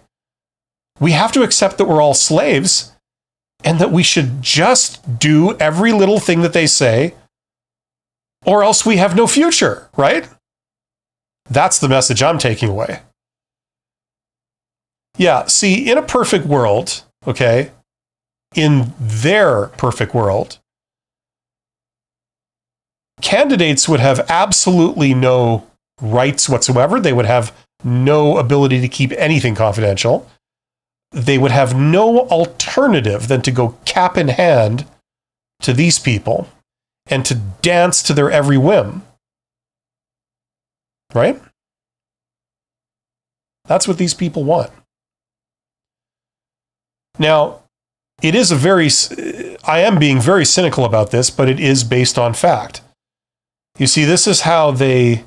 A: We have to accept that we're all slaves and that we should just do every little thing that they say, or else we have no future, right? That's the message I'm taking away. Yeah, see, in a perfect world, okay, in their perfect world, candidates would have absolutely no rights whatsoever. They would have no ability to keep anything confidential. They would have no alternative than to go cap in hand to these people and to dance to their every whim. Right? That's what these people want. Now, it is I am being very cynical about this, but it is based on fact. You see, this is how they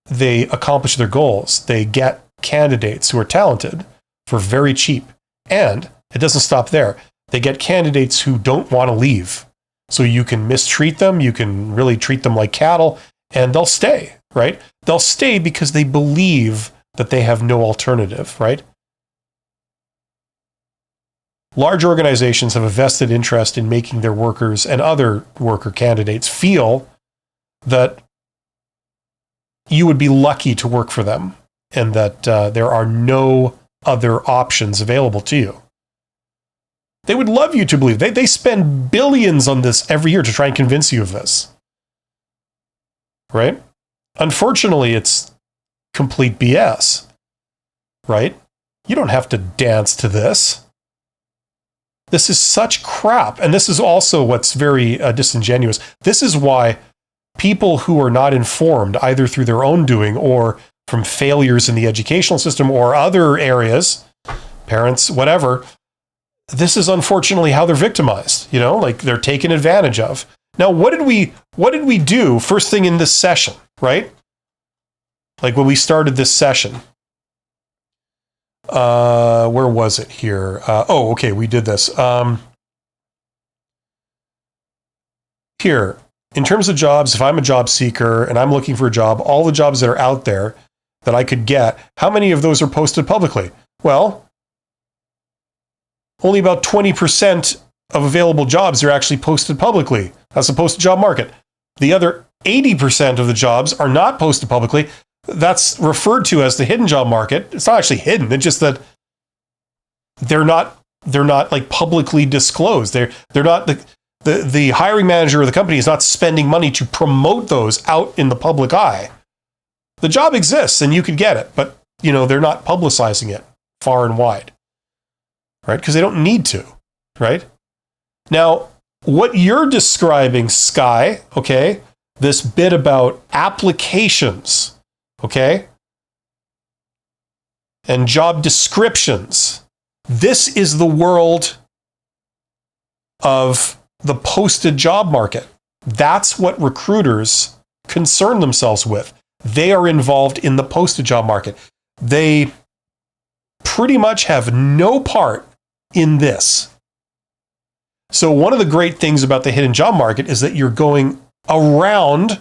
A: accomplish their goals. They get candidates who are talented for very cheap. And it doesn't stop there. They get candidates who don't want to leave. So you can mistreat them, you can really treat them like cattle, and they'll stay. right? They'll stay because they believe that they have no alternative, right? Large organizations have a vested interest in making their workers and other worker candidates feel that you would be lucky to work for them and that there are no other options available to you. They would love you to believe. They spend billions on this every year to try and convince you of this. Right? Unfortunately, it's complete BS. Right? You don't have to dance to this. This is such crap. And this is also what's very disingenuous. This is why people who are not informed, either through their own doing or from failures in the educational system or other areas, parents, whatever, this is unfortunately how they're victimized, like they're taken advantage of. Now, what did we do first thing in this session, right? Like when we started this session. Where was it here? Okay, we did this. Here, in terms of jobs, if I'm a job seeker and I'm looking for a job, all the jobs that are out there that I could get, how many of those are posted publicly? Well, only about 20% of available jobs are actually posted publicly. That's the posted job market. The other 80% of the jobs are not posted publicly. That's referred to as the hidden job market. It's not actually hidden. It's just that they're not like publicly disclosed. They're not the hiring manager of the company is not spending money to promote those out in the public eye. The job exists and you could get it, but they're not publicizing it far and wide. Right? Because they don't need to, right? Now, what you're describing, Sky, okay, this bit about applications, okay, and job descriptions, this is the world of the posted job market. That's what recruiters concern themselves with. They are involved in the posted job market. They pretty much have no part in this. So one of the great things about the hidden job market is that you're going around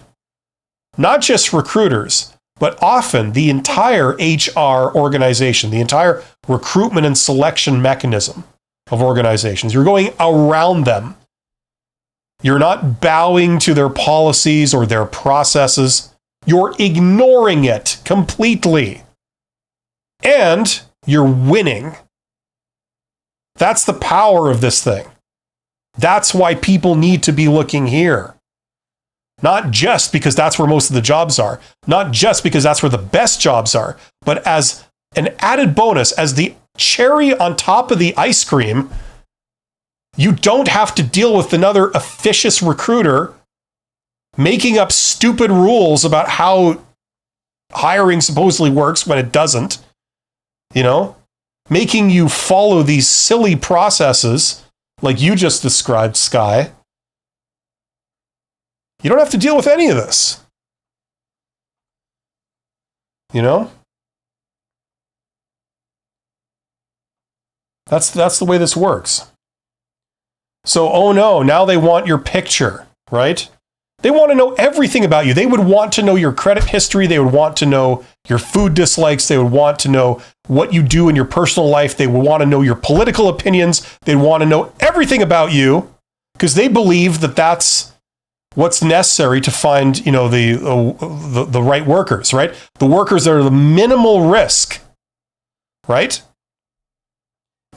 A: not just recruiters, but often the entire HR organization, the entire recruitment and selection mechanism of organizations. You're going around them. You're not bowing to their policies or their processes. You're ignoring it completely. And you're winning. That's the power of this thing. That's why people need to be looking here. Not just because that's where most of the jobs are, not just because that's where the best jobs are, but as an added bonus, as the cherry on top of the ice cream, you don't have to deal with another officious recruiter making up stupid rules about how hiring supposedly works when it doesn't, making you follow these silly processes like you just described, Sky. You don't have to deal with any of this. That's the way this works. So, oh no, now they want your picture, right? They want to know everything about you. They would want to know your credit history. They would want to know your food dislikes. They would want to know what you do in your personal life. They would want to know your political opinions. They'd want to know everything about you because they believe that that's what's necessary to find, the right workers, right? The workers that are the minimal risk, right?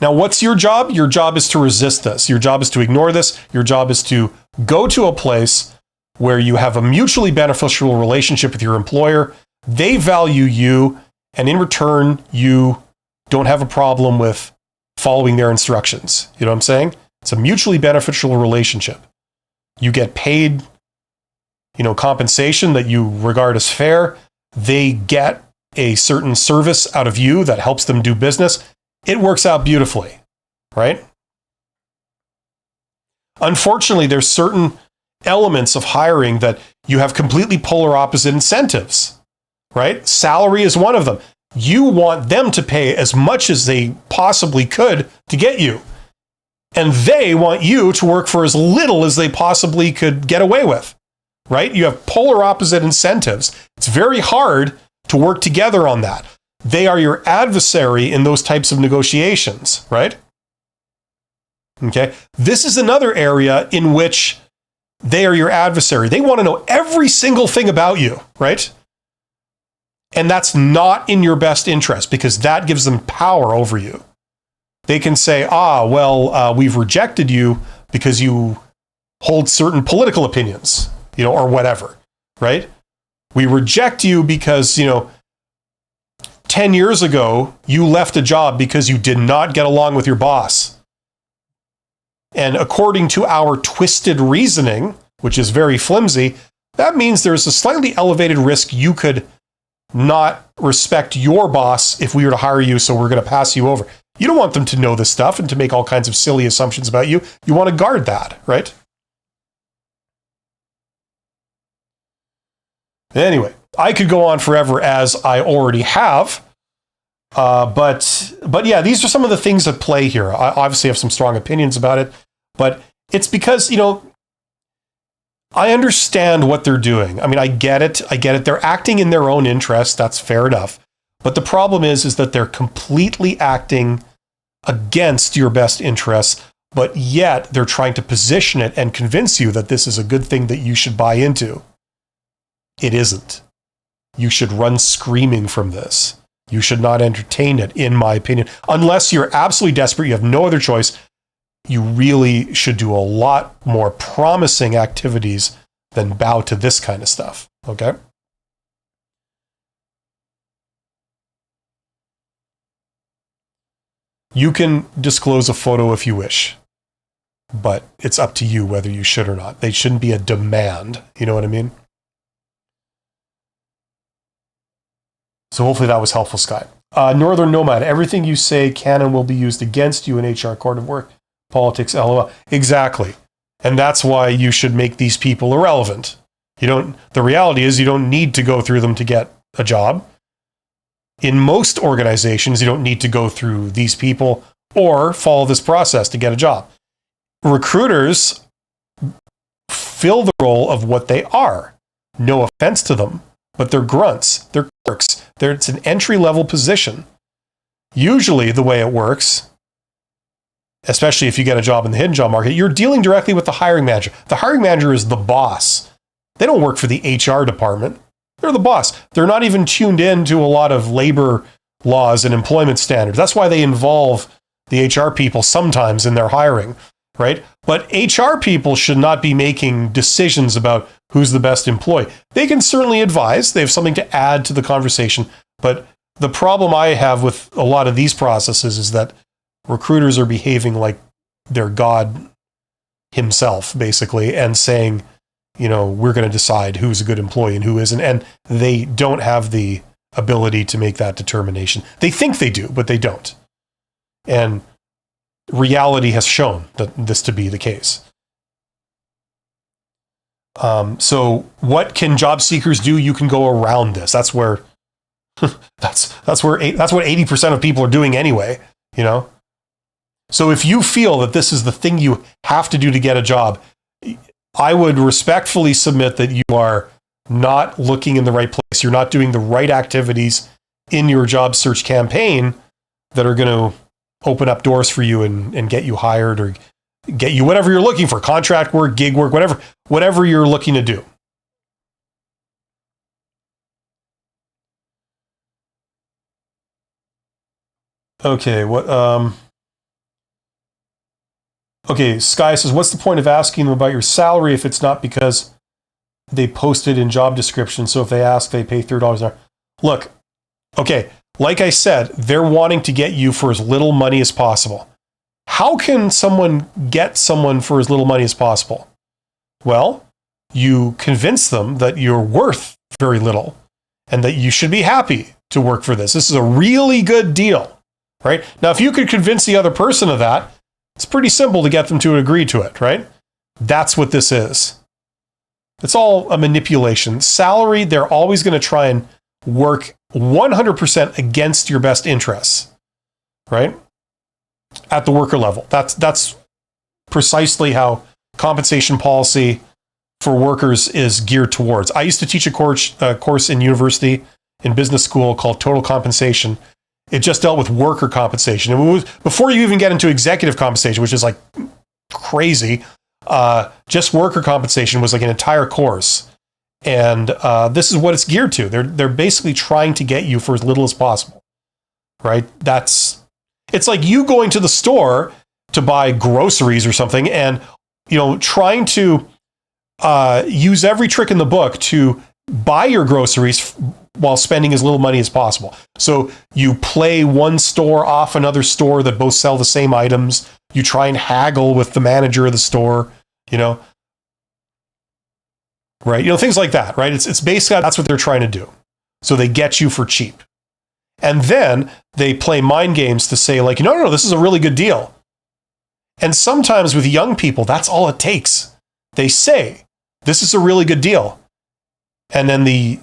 A: Now, what's your job? Your job is to resist this. Your job is to ignore this. Your job is to go to a place where you have a mutually beneficial relationship with your employer. They value you, and in return, you don't have a problem with following their instructions. You know what I'm saying? It's a mutually beneficial relationship. You get paid, compensation that you regard as fair. They get a certain service out of you that helps them do business. It works out beautifully, right? Unfortunately, there's certain elements of hiring that you have completely polar opposite incentives, right? Salary is one of them. You want them to pay as much as they possibly could to get you. And they want you to work for as little as they possibly could get away with. right? You have polar opposite incentives. It's very hard to work together on that. They are your adversary in those types of negotiations, right? Okay. This is another area in which they are your adversary. They want to know every single thing about you, right? And that's not in your best interest because that gives them power over you. They can say, we've rejected you because you hold certain political opinions, or whatever, right? We reject you because, 10 years ago, you left a job because you did not get along with your boss. And according to our twisted reasoning, which is very flimsy, that means there's a slightly elevated risk you could not respect your boss if we were to hire you, so we're going to pass you over. You don't want them to know this stuff and to make all kinds of silly assumptions about you. You want to guard that, right? Anyway, I could go on forever as I already have. But yeah, these are some of the things at play here. I obviously have some strong opinions about it, but it's because, I understand what they're doing. I mean, I get it. They're acting in their own interest. That's fair enough. But the problem is that they're completely acting against your best interests, but yet they're trying to position it and convince you that this is a good thing that you should buy into. It isn't. You should run screaming from this. You should not entertain it, in my opinion. Unless you're absolutely desperate, you have no other choice, you really should do a lot more promising activities than bow to this kind of stuff, okay? You can disclose a photo if you wish, but it's up to you whether you should or not. They shouldn't be a demand, you know what I mean? So hopefully that was helpful, Sky. Northern Nomad, everything you say can and will be used against you in HR, court of work, politics, LOL. Exactly. And that's why you should make these people irrelevant. The reality is you don't need to go through them to get a job. In most organizations, you don't need to go through these people or follow this process to get a job. Recruiters fill the role of what they are. No offense to them, but they're grunts, they're clerks. It's an entry-level position. Usually the way it works, especially if you get a job in the hidden job market, you're dealing directly with the hiring manager. The hiring manager is the boss. They don't work for the HR department. They're the boss. They're not even tuned in to a lot of labor laws and employment standards. That's why they involve the HR people sometimes in their hiring, right? But HR people should not be making decisions about who's the best employee. They can certainly advise. They have something to add to the conversation. But the problem I have with a lot of these processes is that recruiters are behaving like they're God himself, basically, and saying, we're going to decide who's a good employee and who isn't. And they don't have the ability to make that determination. They think they do, but they don't. And reality has shown that this to be the case. So what can job seekers do? You can go around this. That's where that's what 80% of people are doing anyway, So if you feel that this is the thing you have to do to get a job, I would respectfully submit that you are not looking in the right place. You're not doing the right activities in your job search campaign that are going to open up doors for you and get you hired or get you whatever you're looking for, contract work, gig work, whatever you're looking to do. Okay, Okay, Sky says, what's the point of asking them about your salary if it's not because they posted in job description? So if they ask, they pay $30 an hour. Look, okay, like I said, they're wanting to get you for as little money as possible. How can someone get someone for as little money as possible? Well, you convince them that you're worth very little and that you should be happy to work for this. This is a really good deal, right? Now, if you could convince the other person of that, it's pretty simple to get them to agree to it, right? That's what this is. It's all a manipulation. Salary, they're always going to try and work 100% against your best interests, right? At the worker level. That's precisely how compensation policy for workers is geared towards. I used to teach a course in university, in business school, called Total Compensation. It just dealt with worker compensation. And it was, before you even get into executive compensation, which is like crazy, just worker compensation was like an entire course. And this is what it's geared to. They're basically trying to get you for as little as possible, right? It's like you going to the store to buy groceries or something, and trying to use every trick in the book to buy your groceries while spending as little money as possible. So you play one store off another store that both sell the same items. You try and haggle with the manager of the store, right? Things like that, right? It's basically, that's what they're trying to do. So they get you for cheap. And then they play mind games to say like, no, this is a really good deal. And sometimes with young people, that's all it takes. They say, this is a really good deal. And then the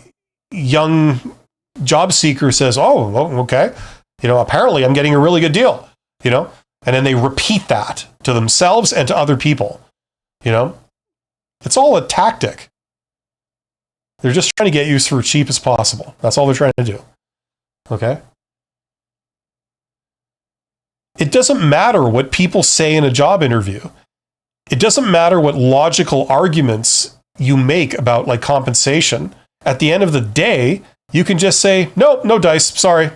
A: young job seeker says, oh, okay. Apparently I'm getting a really good deal, and then they repeat that to themselves and to other people, It's all a tactic. They're just trying to get you for as cheap as possible. That's all they're trying to do. Okay? It doesn't matter what people say in a job interview. It doesn't matter what logical arguments you make about like compensation. At the end of the day, you can just say, nope, no dice, sorry.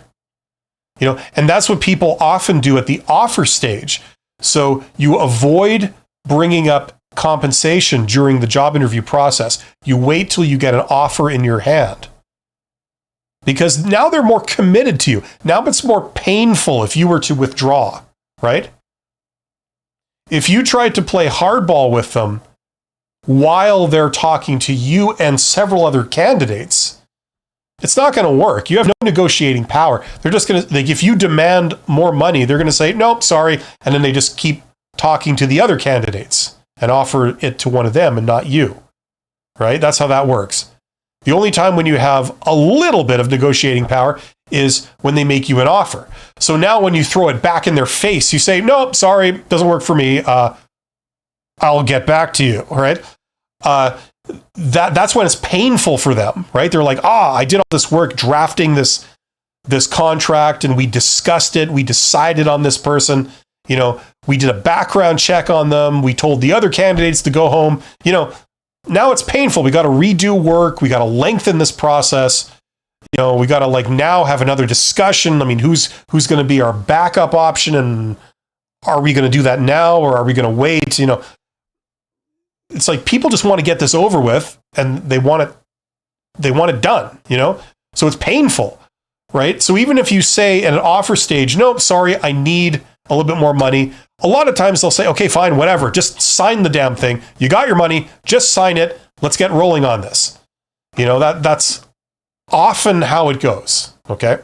A: And that's what people often do at the offer stage. So you avoid bringing up compensation during the job interview process. You wait till you get an offer in your hand. Because now they're more committed to you. Now it's more painful if you were to withdraw, right? If you tried to play hardball with them while they're talking to you and several other candidates, it's not going to work. You have no negotiating power. They're just going to, like, if you demand more money, they're going to say, nope, sorry. And then they just keep talking to the other candidates and offer it to one of them and not you, right? That's how that works. The only time when you have a little bit of negotiating power is when they make you an offer. So now when you throw it back in their face, you say, nope, sorry, doesn't work for me. I'll get back to you, right? That's when it's painful for them, right? They're like, I did all this work drafting this contract, and we discussed it. We decided on this person. We did a background check on them. We told the other candidates to go home. Now it's painful. We got to redo work. We got to lengthen this process. We got to now have another discussion. I mean, who's going to be our backup option, and are we going to do that now, or are we going to wait? It's like people just want to get this over with, and they want it done. So it's painful, right? So even if you say at an offer stage, nope, sorry, I need a little bit more money. A lot of times they'll say, okay, fine, whatever. Just sign the damn thing. You got your money. Just sign it. Let's get rolling on this. That's often how it goes. Okay.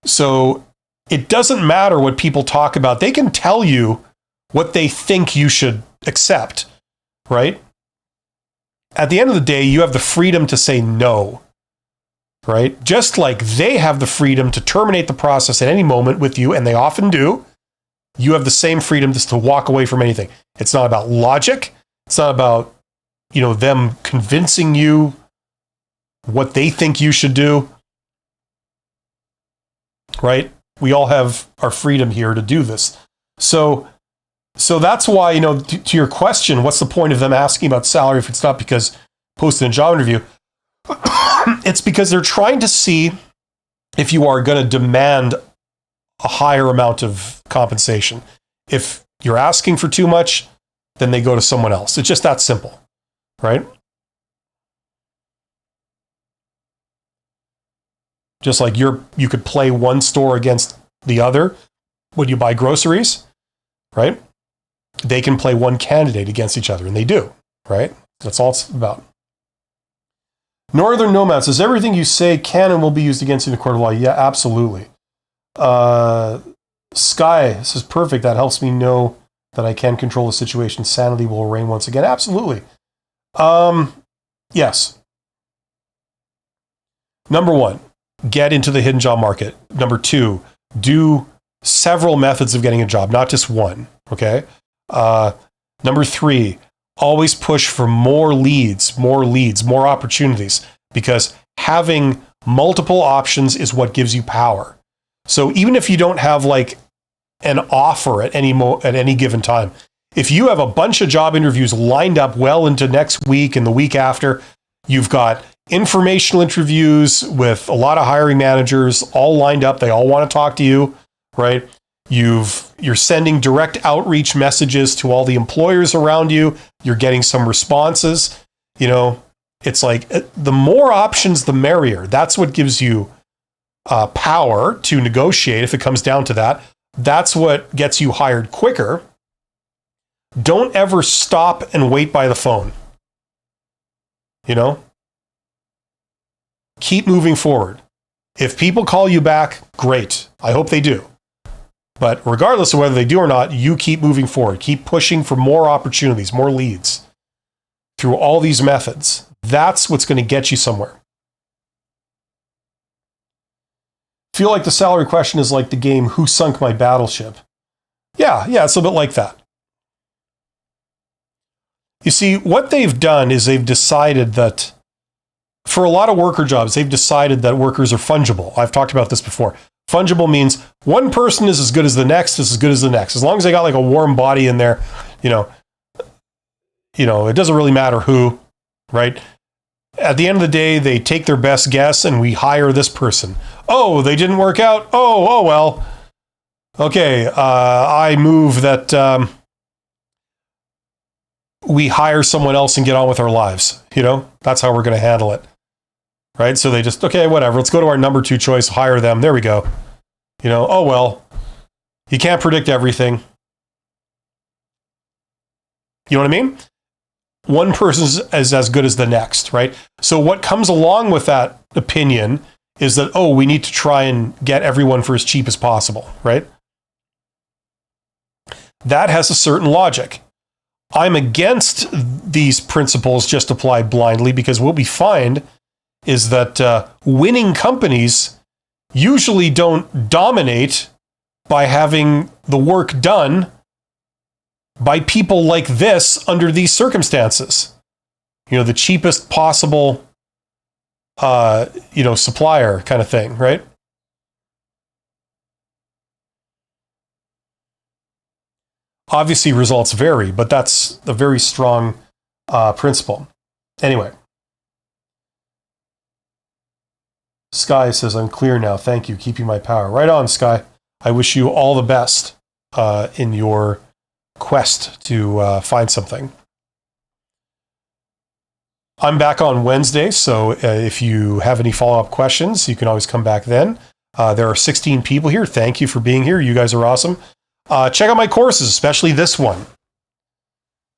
A: So it doesn't matter what people talk about. They can tell you what they think you should accept, right? At the end of the day, you have the freedom to say no, right? Just like they have the freedom to terminate the process at any moment with you, and they often do. You have the same freedom just to walk away from anything. It's not about logic. It's not about, them convincing you what they think you should do, right? We all have our freedom here to do this. So that's why, to your question, what's the point of them asking about salary if it's not because posted in a job interview? It's because they're trying to see if you are going to demand a higher amount of compensation. If you're asking for too much, then they go to someone else. It's just that simple, right? Just like you could play one store against the other when you buy groceries, right? They can play one candidate against each other, and they do, right? That's all it's about. Northern Nomad says, everything you say can and will be used against you in the court of law. Yeah, absolutely. Sky says, perfect. That helps me know that I can control the situation. Sanity will reign once again. Absolutely. Yes. Number one, get into the hidden job market. Number two, do several methods of getting a job, not just one. Okay. Number three, always push for more leads, more opportunities, because having multiple options is what gives you power. So even if you don't have like an offer at any given time, if you have a bunch of job interviews lined up well into next week and the week after, you've got informational interviews with a lot of hiring managers all lined up. They all want to talk to you, right? You're sending direct outreach messages to all the employers around you. You're getting some responses. It's like the more options, the merrier. That's what gives you power to negotiate if it comes down to that. That's what gets you hired quicker. Don't ever stop and wait by the phone. Keep moving forward. If people call you back, great. I hope they do. But regardless of whether they do or not, you keep moving forward. Keep pushing for more opportunities, more leads through all these methods. That's what's going to get you somewhere. Feel like the salary question is like the game, Who Sunk My Battleship? Yeah, it's a bit like that. You see, what they've done is they've decided that for a lot of worker jobs, they've decided that workers are fungible. I've talked about this before. Fungible means one person is as good as the next, is as good as the next. As long as they got like a warm body in there, it doesn't really matter who, right? At the end of the day, they take their best guess and we hire this person. Oh, they didn't work out? Oh well. Okay, I move that we hire someone else and get on with our lives. That's how we're going to handle it. Right? So they just, okay, whatever. Let's go to our number 2 choice, hire them. There we go. Oh well. You can't predict everything. You know what I mean? One person is as good as the next, right? So what comes along with that opinion is that, we need to try and get everyone for as cheap as possible, right? That has a certain logic. I'm against these principles just applied blindly, because what we find is that winning companies usually don't dominate by having the work done by people like this under these circumstances. The cheapest possible, supplier kind of thing, right? Obviously, results vary, but that's a very strong principle. Anyway. Sky says, I'm clear now. Thank you. Keeping my power. Right on, Sky. I wish you all the best in your quest to find something. I'm back on Wednesday, so if you have any follow-up questions, you can always come back then. There are 16 people here. Thank you for being here. You guys are awesome. Check out my courses, especially this one.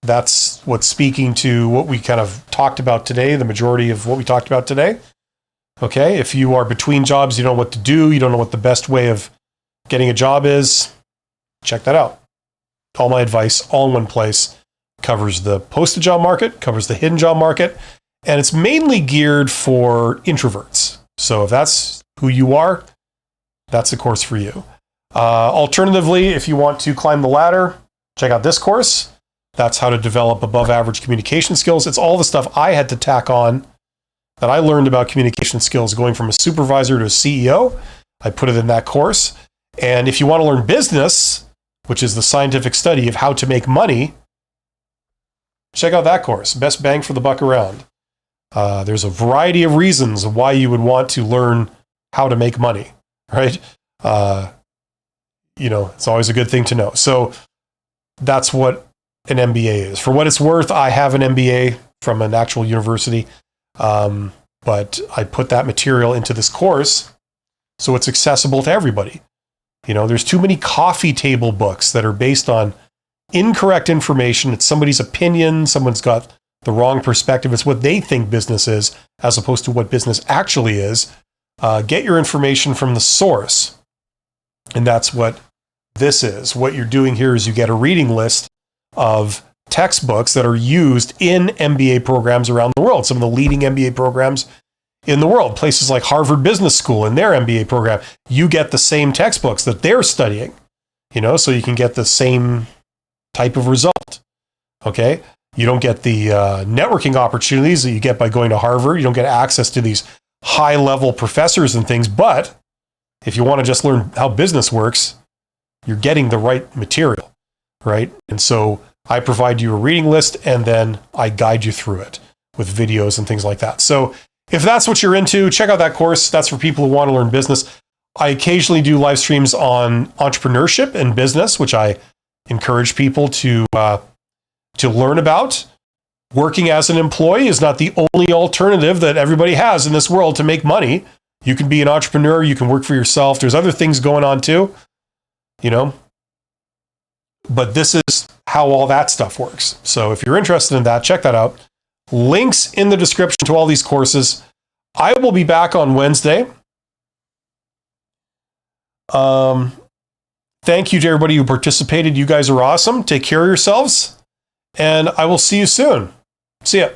A: That's what's speaking to what we kind of talked about today, the majority of what we talked about today. Okay, if you are between jobs, you don't know what to do, you don't know what the best way of getting a job is, check that out. All my advice, all in one place, covers the posted job market, covers the hidden job market, and it's mainly geared for introverts. So if that's who you are, that's the course for you. Alternatively, if you want to climb the ladder, check out this course. That's how to develop above average communication skills. It's all the stuff I had to tack on that I learned about communication skills going from a supervisor to a CEO. I put it in that course. And if you want to learn business, which is the scientific study of how to make money, check out that course. Best bang for the buck around. There's a variety of reasons why you would want to learn how to make money, right? It's always a good thing to know. So that's what an MBA is. For what it's worth, I have an MBA from an actual university. But I put that material into this course so it's accessible to everybody. There's too many coffee table books that are based on incorrect information. It's somebody's opinion. Someone's got the wrong perspective. It's what they think business is, as opposed to what business actually is. Get your information from the source. And that's what this is. What you're doing here is you get a reading list of textbooks that are used in MBA programs around the world. Some of the leading MBA programs in the world, places like Harvard Business School in their MBA program, you get the same textbooks that they're studying, so you can get the same type of result. Okay. You don't get the networking opportunities that you get by going to Harvard. You don't get access to these high-level professors and things. But if you want to just learn how business works, you're getting the right material, right? And so I provide you a reading list, and then I guide you through it with videos and things like that. So if that's what you're into, check out that course. That's for people who want to learn business. I occasionally do live streams on entrepreneurship and business, which I encourage people to learn about. Working as an employee is not the only alternative that everybody has in this world to make money. You can be an entrepreneur. You can work for yourself. There's other things going on too, but this is how all that stuff works. So if you're interested in that, check that out. Links in the description to all these courses. I will be back on Wednesday. Thank you to everybody who participated. You guys are awesome. Take care of yourselves, and I will see you soon. See ya.